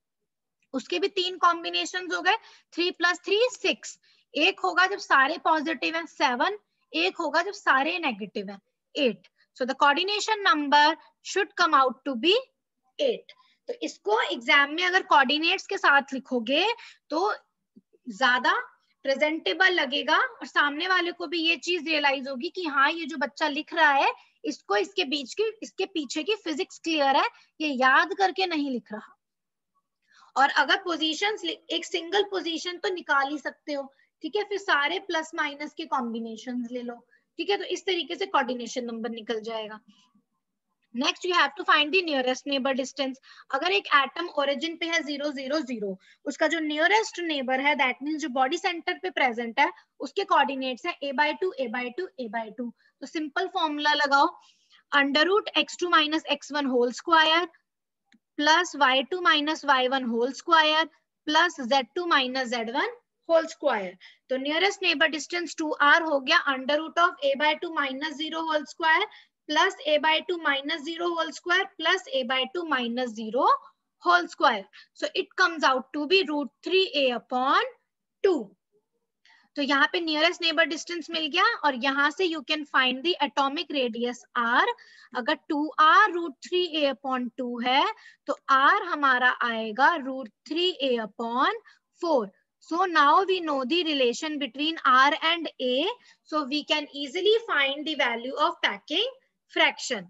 उसके भी 3 कॉम्बिनेशंस हो गए, 3 + 3 6। एक होगा जब सारे पॉजिटिव हैं 7, एक होगा जब सारे नेगेटिव हैं 8। So the coordination number should come out to be 8। तो इसको एग्जाम में अगर कोऑर्डिनेट्स के साथ लिखोगे तो ज्यादा प्रेजेंटेबल लगेगा और सामने वाले को भी ये चीज रियलाइज होगी कि हाँ ये जो बच्चा लिख रहा है इसको इसके पीछे की फिजिक्स क्लियर है, ये याद करके नहीं लिख रहा। और अगर पोजीशंस, एक सिंगल पोजीशन तो निकाल ही सकते हो, ठीक है, फिर सारे प्लस माइनस के कॉम्बिनेशंस ले लो, ठीक है, तो इस तरीके से कोऑर्डिनेशन नंबर निकल जाएगा। Next you have to find the nearest neighbour distance. अगर एक एटम ओरिजिन पे है 0 0 0, उसका जो नियरेस्ट नेबर है दैट मींस जो बॉडी सेंटर पे प्रेजेंट है उसके कोऑर्डिनेट्स है a/2 a/2 a/2। तो सिंपल फॉर्मूला लगाओ, √x2 - x1 whole square plus y2 - y1 whole square plus z2 - z1 whole square. तो नियरेस्ट नेबर डिस्टेंस 2r हो गया √a/2 - 0 whole square plus a/2 - 0 whole square plus a/2 - 0 whole square. So it comes out to be √3a/2। तो यहाँ पे nearest neighbour distance मिल गया और यहाँ से you can find the atomic radius r। अगर 2r √3a/2 है तो r हमारा आएगा √3a/4। So now we know the relation between r and a, so we can easily find the value of packing fraction।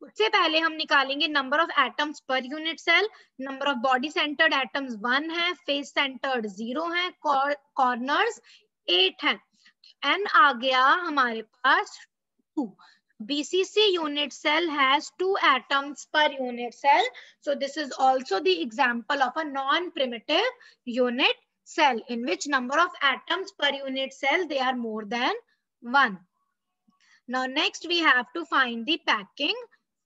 उससे पहले हम निकालेंगे number of atoms per unit cell. Number of body centred atoms 1 है, face centred 0 है, corners 8 है, n आ गया हमारे पास 2। BCC unit cell has 2 atoms per unit cell. So this is also the example of a non-primitive unit cell in which number of atoms per unit cell they are more than 1. Now next we have to find the packing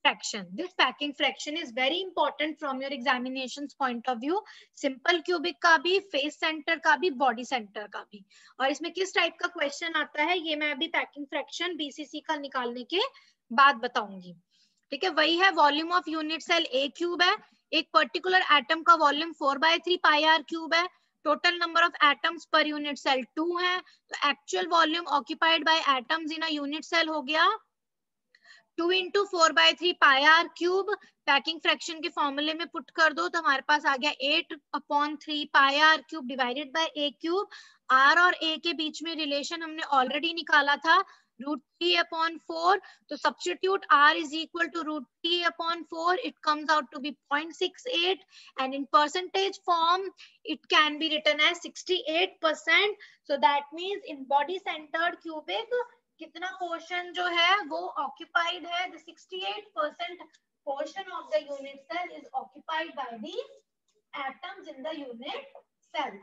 fraction. This packing fraction is very important from your examinations point of view. Simple cubic का भी, face center का भी, body center का भी। और इसमें किस type का क्वेश्चन आता है ये मैं अभी packing fraction BCC का निकालने के बाद बताऊंगी, ठीक है। वही है, volume of unit cell a cube है, एक पर्टिकुलर एटम का वॉल्यूम 4/3 πr क्यूब है, total number of atoms per unit cell 2 है। तो actual volume occupied by atoms in a unit cell हो गया 2 × 4/3 πr क्यूब। पैकिंग फ्रैक्शन के फॉर्मूले में पुट कर दो तो हमारे पास आ गया 8/3 πr cube divided by a cube. r और a के बीच में रिलेशन हमने ऑलरेडी निकाला था √3/4। तो substitute r is equal to √3/4, it comes out to be 0.68 and in percentage form it can be written as 68%. So that means in body centered cubic कितना portion जो है वो ऑक्यूपाइड है, the 68% portion of the unit cell is occupied by the atoms in the unit cell.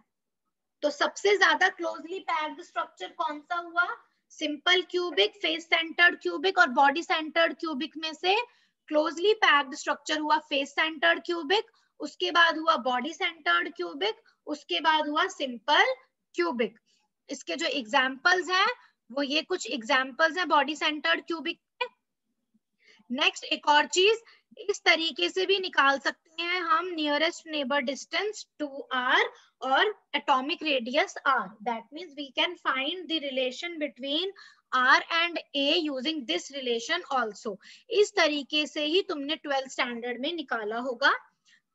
तो सबसे ज्यादा closely packed structure कौन सा हुआ, simple cubic, face centred cubic और बॉडी सेंटर्ड क्यूबिक में से क्लोजली पैक्ड स्ट्रक्चर हुआ फेस सेंटर्ड क्यूबिक, उसके बाद हुआ बॉडी सेंटर्ड क्यूबिक, उसके बाद हुआ सिंपल क्यूबिक। इसके जो एग्जाम्पल्स हैं वो ये कुछ एग्जाम्पल्स हैं बॉडी सेंटर्ड क्यूबिक के। नेक्स्ट एक और चीज, इस तरीके से भी निकाल सकते हैं हम नियरेस्ट नेबर डिस्टेंस 2r और atomic radius r. That means we can find the relation between r and a using this relation also. इस तरीके से ही तुमने 12th स्टैंडर्ड में निकाला होगा.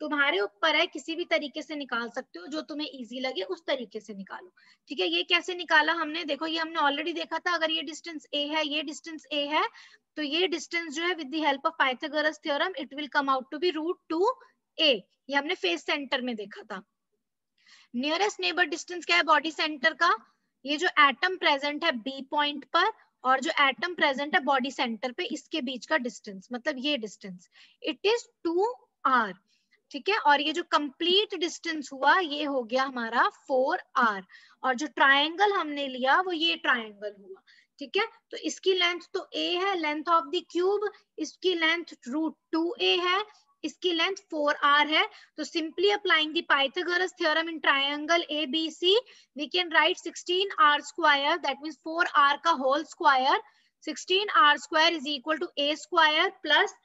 तुम्हारे ऊपर है, किसी भी तरीके से निकाल सकते हो, जो तुम्हें इजी लगे उस तरीके से निकालो. ठीक है, ये कैसे निकाला हमने, देखो ये हमने ऑलरेडी देखा था. अगर ये डिस्टेंस a है, ये डिस्टेंस a है, तो ये डिस्टेंस जो है with the help of Pythagoras theorem it will come out to be √2a. ये हमने फेस सेंटर में देखा था. नियरेस्ट नेबर डिस्टेंस क्या है बॉडी सेंटर का, ये जो एटम प्रेजेंट है बी पॉइंट पर और जो एटम प्रेजेंट है बॉडी सेंटर पे, इसके बीच का डिस्टेंस, मतलब ये डिस्टेंस, इट इज 2r. ठीक है, और ये जो कंप्लीट डिस्टेंस हुआ ये हो गया हमारा 4r. और जो ट्रायंगल हमने लिया वो ये ट्रायंगल हुआ. ठीक है, तो इसकी लेंथ तो a है, लेंथ ऑफ द क्यूब, इसकी लेंथ √2a है, इसकी लेंथ 4r है. तो simply applying the Pythagoras theorem in triangle ABC we can write 16r square, that means 4r का whole square. 16r square is equal to a square plus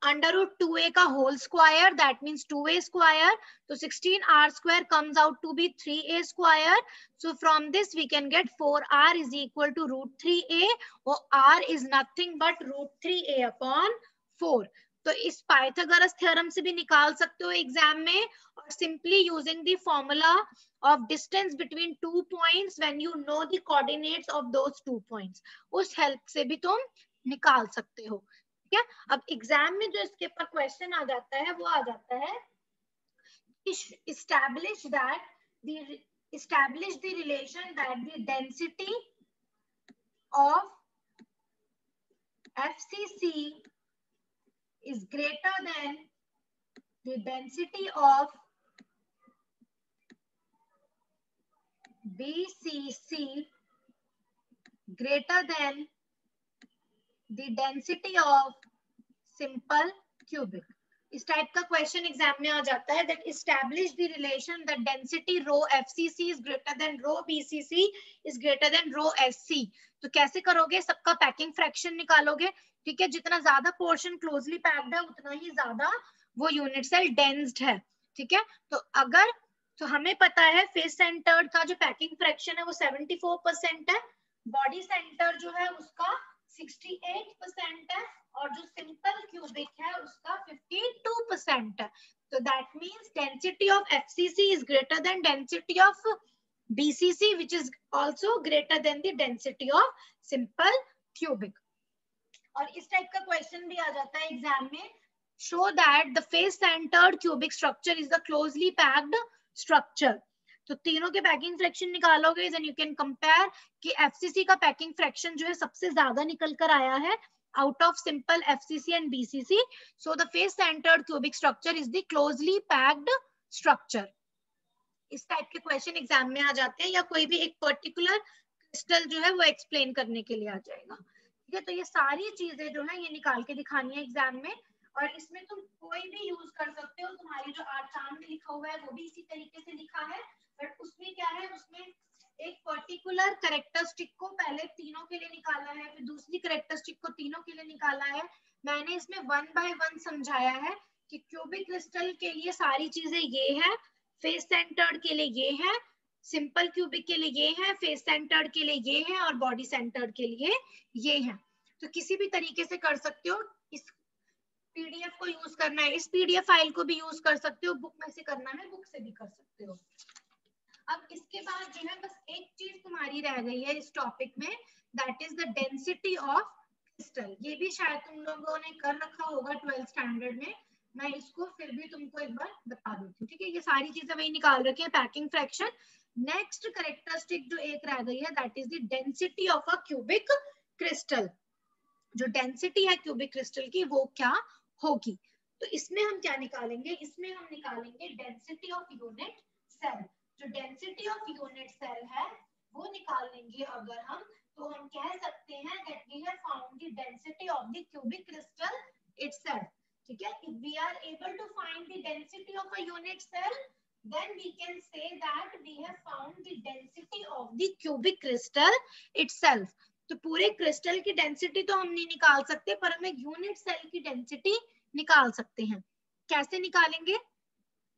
√2a का whole square, that means 2a square. तो 16r square comes out to be 3a square. So from this we can get 4r is equal to √3a, और r is nothing but √3a upon 4. तो इस Pythagoras theorem से भी निकाल सकते हो exam में, और simply using the formula of distance between 2 points when you know the coordinates of those 2 points, उस हेल्प से भी तुम निकाल सकते हो. ठीक है, अब एग्जाम में जो इसके ऊपर क्वेश्चन आ जाता है वो आ जाता है establish the relation that the density of FCC is greater than the density of BCC greater than the density of simple cubic. इस टाइप का क्वेश्चन एग्जाम में आ जाता है. That establish the relation that density rho FCC is greater than rho BCC is greater than rho SC. तो कैसे करोगे, सबका पैकिंग फ्रैक्शन निकालोगे. ठीक है, जितना ज्यादा पोर्शन क्लोजली पैक्ड है उतना ही ज्यादा वो यूनिट सेल डेंस्ड है. ठीक है, तो अगर तो हमें पता है फेस सेंटर्ड का जो पैकिंग फ्रैक्शन है वो 74% है, बॉडी सेंटर जो है उसका 68% है, और जो सिंपल क्यूबिक है उसका 52% है. तो that means density of FCC is greater then density of BCC which is also greater than the density of simple cubic. और इस टाइप का क्वेश्चन भी आ जाता है एग्जाम में. Show that the face centred cubic structure is the closely packed structure. तो तीनों के पैकिंग फ्रैक्शन निकालोगे, देन यू कैन कंपेयर कि FCC का पैकिंग फ्रैक्शन जो है सबसे ज्यादा निकल कर आया है out of simple FCC and BCC. So the face centered cubic structure is the closely packed structure. इस टाइप के क्वेश्चन एग्जाम में आ जाते हैं, या कोई भी एक पर्टिकुलर क्रिस्टल जो है वो एक्सप्लेन करने के लिए आ जाएगा. ठीक है, तो ये सारी चीजें जो है ये निकाल के दिखानी है एग्जाम में, और इसमें तुम कोई भी यूज कर सकते हो. तुम्हारी जो आर्चान में लिखा हुआ है वो भी इसी तरीके से लिखा है, बट उसमें क्या है, उसमें एक पर्टिकुलर कैरेक्टरिस्टिक को पहले तीनों के लिए निकाला है, फिर दूसरी कैरेक्टरिस्टिक को तीनों के लिए निकाला है. मैंने इसमें 1 by 1 समझाया है कि क्यूबिक क्रिस्टल के लिए सारी चीजें ये है, फेस सेंटर्ड के लिए ये है, सिंपल क्यूबिक के लिए ये है, फेस सेंटर्ड के लिए ये है, और बॉडी सेंटर्ड के लिए ये है. तो किसी भी तरीके से कर सकते हो. इस PDF को यूज करना है, इस PDF फाइल को भी यूज कर सकते हो, बुक में से करना है बुक से भी कर सकते हो. अब इसके बाद जो है बस एक चीज तुम्हारी रह गई है इस टॉपिक में, that is the density of crystal. ये भी शायद तुम लोगों ने कर रखा होगा 12th स्टैंडर्ड में, मैं इसको फिर भी तुमको एक बार बता देती हूँ. ठीक है, ये सारी चीजें वही निकाल रखी है, पैकिंग फ्रैक्शन. नेक्स्ट कैरेक्टरिस्टिक जो एक रह गई है that is the density of a cubic crystal. जो डेंसिटी है क्यूबिक क्रिस्टल की वो क्या होगी. तो इसमें हम क्या निकालेंगे, इसमें हम निकालेंगे डेंसिटी ऑफ यूनिट सेल. जो डेंसिटी ऑफ यूनिट सेल है वो निकाल लेंगे अगर हम, तो हम कह सकते हैं that we have found the density of the cubic crystal itself. ठीक है, if we are able to find the density of a unit cell, then we can say that we have found the density of the cubic crystal itself. तो पूरे crystal की density तो हम नहीं निकाल सकते, पर हम एक यूनिट सेल की डेंसिटी निकाल सकते हैं। कैसे निकालेंगे?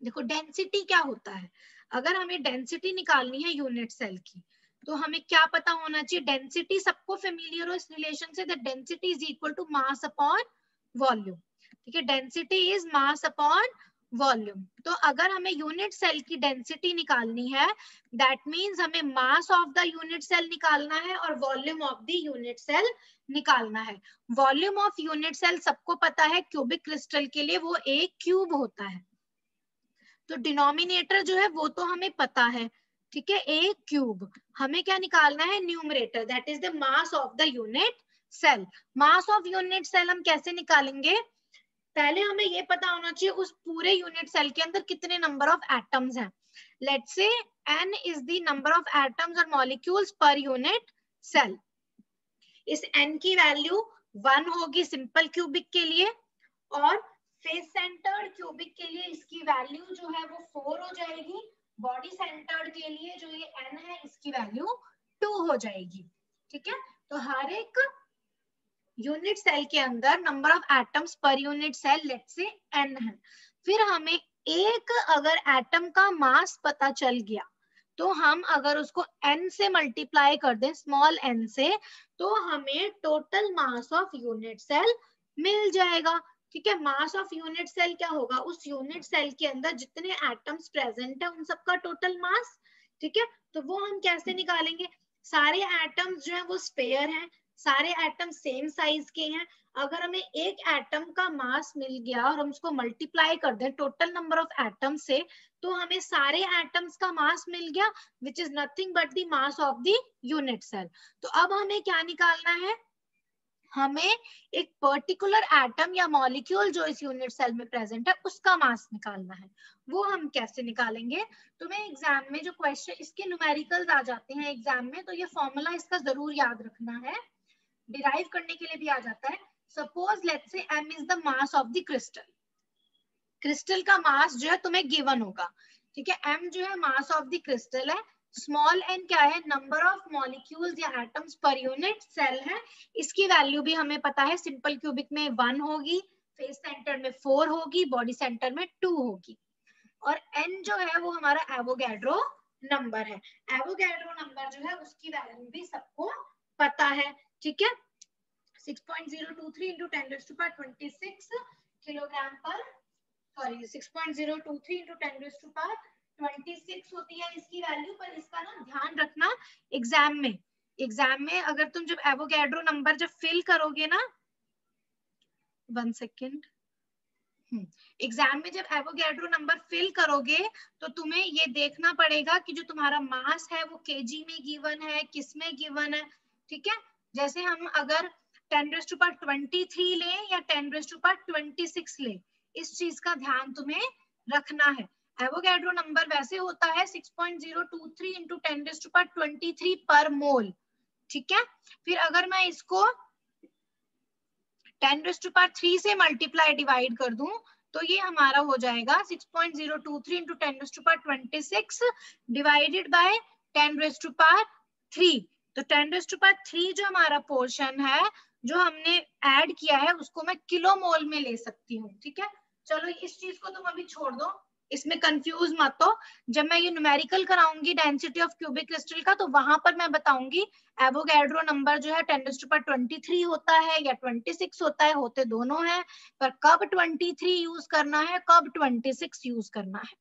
देखो डेंसिटी क्या होता है, अगर हमें डेंसिटी निकालनी है यूनिट सेल की तो हमें क्या पता होना चाहिए? डेंसिटी सबको फेमिलियर हो इस रिलेशन से, that density is equal to mass upon volume. ठीक है, density is mass upon volume. तो अगर हमें यूनिट सेल की डेंसिटी निकालनी है, दैट मींस हमें mass of the unit cell निकालना है और volume of the unit cell निकालना है। वॉल्यूम ऑफ यूनिट सेल सबको पता है, क्यूबिक क्रिस्टल के लिए वो एक क्यूब होता है। तो डिनोमिनेटर जो है वो तो हमें पता है, ठीक है, एक क्यूब। हमें क्या निकालना है? Numerator, that is the mass of the unit cell. Mass of unit cell हम कैसे निकालेंगे? पहले हमें ये पता होना चाहिए उस पूरे यूनिट सेल के अंदर कितने नंबर ऑफ एटम्स हैं। Let's say n is the number of atoms और मॉलिक्यूल्स पर यूनिट सेल। इस n की वैल्यू 1 होगी सिंपल क्यूबिक के लिए, और फेस सेंटर्ड क्यूबिक के लिए इसकी वैल्यू जो है वो 4 हो जाएगी। बॉडी सेंटर्ड के लिए जो ये n है इसकी वैल्यू 2 हो जाएगी। ठीक है, तो हर एक यूनिट सेल के अंदर number of atoms per unit cell let's say n है। फिर हमें एक अगर एटम का मास पता चल गया तो हम अगर उसको n से मल्टीप्लाई कर दें, स्मॉल n से, तो हमें total mass of unit cell मिल जाएगा। ठीक है, मास ऑफ यूनिट सेल क्या होगा? उस यूनिट सेल के अंदर जितने एटम्स प्रेजेंट है उन सबका टोटल मास। ठीक है, तो वो हम कैसे निकालेंगे? सारे एटम्स जो है वो स्पेयर हैं, सारे एटम सेम साइज के हैं। अगर हमें एक एटम का मास मिल गया और हम उसको मल्टीप्लाई कर दें टोटल नंबर ऑफ एटम से, तो हमें सारे एटम्स का मास मिल गया, which is nothing but the mass of the unit cell. तो अब हमें क्या निकालना है? हमें एक पर्टिकुलर एटम या मॉलिक्यूल जो इस यूनिट सेल में प्रेजेंट है उसका मास निकालना है। वो हम कैसे निकालेंगे? तुम्हें एग्जाम में जो क्वेश्चन इसके न्यूमेरिकल्स आ जाते हैं एग्जाम में, तो ये फॉर्मूला इसका जरूर याद रखना है, डिराइव करने के लिए भी आ जाता है। Suppose let's say m is the mass of the crystal. Crystal का मास जो है तुम्हें गिवन होगा। ठीक है, m जो है मास ऑफ द क्रिस्टल है, स्मॉल n क्या है? नंबर ऑफ मॉलिक्यूल्स या एटम्स पर यूनिट सेल है। इसकी वैल्यू भी हमें पता है, सिंपल क्यूबिक में 1 होगी, फेस सेंटर में 4 होगी, बॉडी सेंटर में 2 होगी। और n जो है वो हमारा एवोगैड्रो नंबर है। एवोगैड्रो नंबर जो है उसकी वैल्यू भी सबको पता है। ठीक है, 6.023 into 10 raised to power 26 kilogram पर, sorry 6.023 into 10 raised to power 26 होती है इसकी वैल्यू। पर इसका ना ध्यान रखना, एग्जाम में अगर तुम जब एवोगैड्रो नंबर जब फिल करोगे ना, 1 सेकेंड, एग्जाम में जब एवोगैड्रो नंबर फिल करोगे तो तुम्हें ये देखना पड़ेगा कि जो तुम्हारा मास है वो केजी में गिवन है, किस में गिवन है। ठीक है, जैसे हम अगर 10 raised to power 23 ले या 10 raised to power 26 ले, इस चीज का ध्यान तुम्हें रखना है। एवोगैड्रो नंबर वैसे होता है 6.023 into 10 raised to power 23 पर मोल। ठीक है, फिर अगर मैं इसको 10 raised to power 3 से मल्टीप्लाई डिवाइड कर दूं तो ये हमारा हो जाएगा 6.023 into 10 raised to power 26 divided by 10 raised to power 3। तो 10 raised to power 3 जो हमारा पोर्शन है जो हमने ऐड किया है उसको मैं किलो मोल में ले सकती हूँ। ठीक है, चलो इस चीज को तुम अभी छोड़ दो, इसमें कंफ्यूज मत हो। जब मैं ये न्यूमेरिकल कराऊंगी डेंसिटी ऑफ क्यूबिक क्रिस्टल का, तो वहां पर मैं बताऊंगी एवोगैड्रो नंबर जो है 10 raised to power 23 होता है या 26 होता है, होते दोनों है, पर कब 23 यूज करना है कब 26 यूज करना है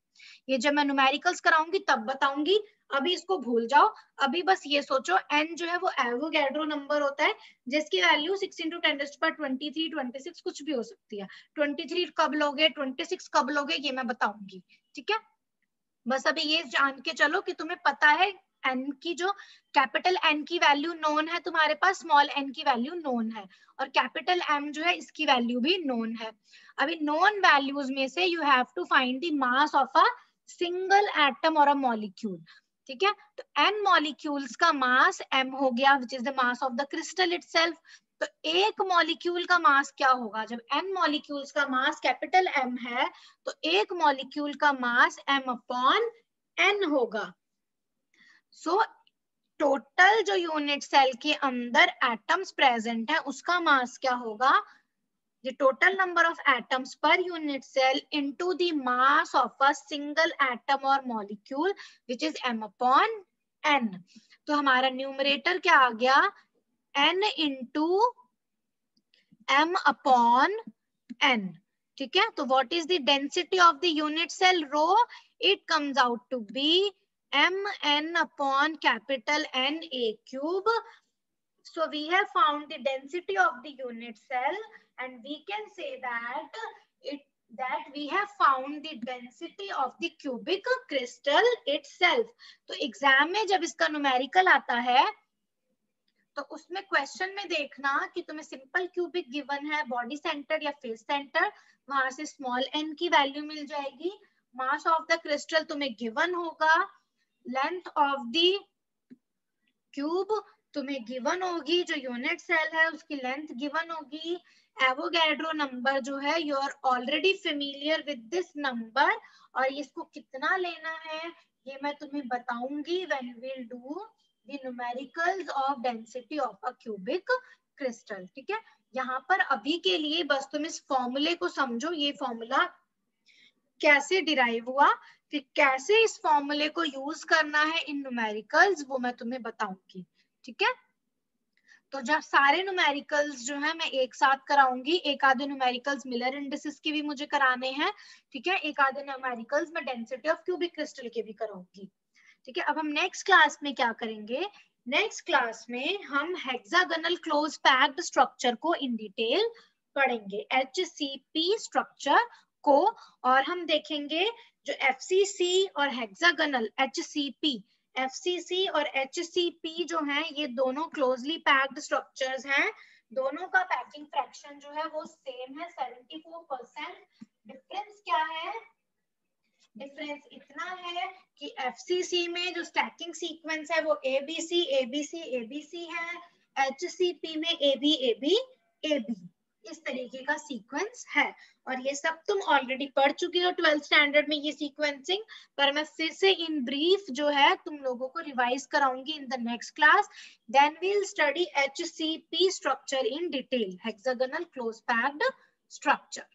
ये जब मैं न्यूमेरिकल्स कराऊंगी तब बताऊंगी। अभी इसको भूल जाओ, अभी बस ये सोचो n जो है वो एवोगैड्रो नंबर होता है जिसकी value 6 into 10 raised to power 23, 26 कुछ भी हो सकती है। 23 कब लोगे, 26 कब लोगे, ये मैं बताऊंगी। ठीक है, बस अभी ये जान के चलो कि तुम्हें पता है n की जो कैपिटल N की वैल्यू नोन है तुम्हारे पास, स्मॉल n की वैल्यू नोन है, और कैपिटल M जो है इसकी वैल्यू भी नोन है। अभी नोन वैल्यूज में से you have to find the mass of a single atom और अ मॉलिक्यूल। ठीक है, तो n मॉलिक्यूल्स का मास m हो गया, which is the mass of the crystal itself. तो एक मॉलिक्यूल का मास क्या होगा? जब n मॉलिक्यूल्स का मास कैपिटल M है तो एक मॉलिक्यूल का मास m अपॉन n होगा। सो टोटल जो यूनिट सेल के अंदर एटम्स प्रेजेंट है उसका मास क्या होगा, the total number of atoms per unit cell into the mass of a single atom or molecule which is m upon n. तो हमारा न्यूमरेटर क्या आ गया, n into m upon n. ठीक है, तो what is the density of the unit cell rho? It comes out to be mn upon capital N A cube. So we have found the density of the unit cell and we can say that we have found the density of the cubic crystal itself. तो exam में जब इसका numerical आता है तो उसमें question में देखना कि तुम्हें सिंपल क्यूबिक गिवन है, बॉडी सेंटर या फेस सेंटर, वहां से स्मॉल n की वैल्यू मिल जाएगी, मास ऑफ द क्रिस्टल तुम्हें गिवन होगा, लेंथ ऑफ द क्यूब तुम्हें गिवन होगी, जो यूनिट सेल है उसकी लेंथ गिवन होगी, एवोगैड्रो नंबर जो है you are already familiar with this number, और इसको कितना लेना है ये मैं तुम्हें बताऊंगी when we will do the numericals of density of a cubic crystal. ठीक है, यहाँ पर अभी के लिए बस तुम इस फॉर्मूले को समझो, ये फॉर्मूला कैसे डिराइव हुआ, फिर कैसे इस फॉर्मूले को यूज करना है इन न्यूमेरिकल्स वो मैं तुम्हें बताऊंगी. ठीक है, तो जब सारे न्यूमेरिकल्स जो है मैं एक साथ कराऊंगी, एक आधे न्यूमेरिकल्स मिलर इंडिसेस के भी मुझे कराने हैं. ठीक है, एक आधे न्यूमेरिकल्स मैं डेंसिटी ऑफ क्यूबिक क्रिस्टल के भी कराऊंगी. ठीक है, अब हम नेक्स्ट क्लास में क्या करेंगे, नेक्स्ट क्लास में हम हेक्सागोनल क्लोज पैक्ड स्ट्रक्चर को इन डिटेल पढ़ेंगे, HCP स्ट्रक्चर को, और हम देखेंगे जो FCC और हेक्सागोनल FCC और HCP जो हैं ये दोनों क्लोजली पैक्ड स्ट्रक्चर्स हैं, दोनों का पैकिंग फ्रैक्शन जो है वो सेम है 74%. डिफरेंस क्या है, डिफरेंस इतना है कि FCC में जो स्टैकिंग सीक्वेंस है वो ABC ABC ABC है, HCP में AB AB AB इस तरीके का सीक्वेंस है, और ये सब तुम ऑलरेडी पढ़ चुके हो 12th स्टैंडर्ड में ये सीक्वेंसिंग, पर मैं फिर से इन ब्रीफ जो है तुम लोगों को रिवाइज कराऊंगी in the next class. Then we will study HCP structure in detail, hexagonal close packed structure.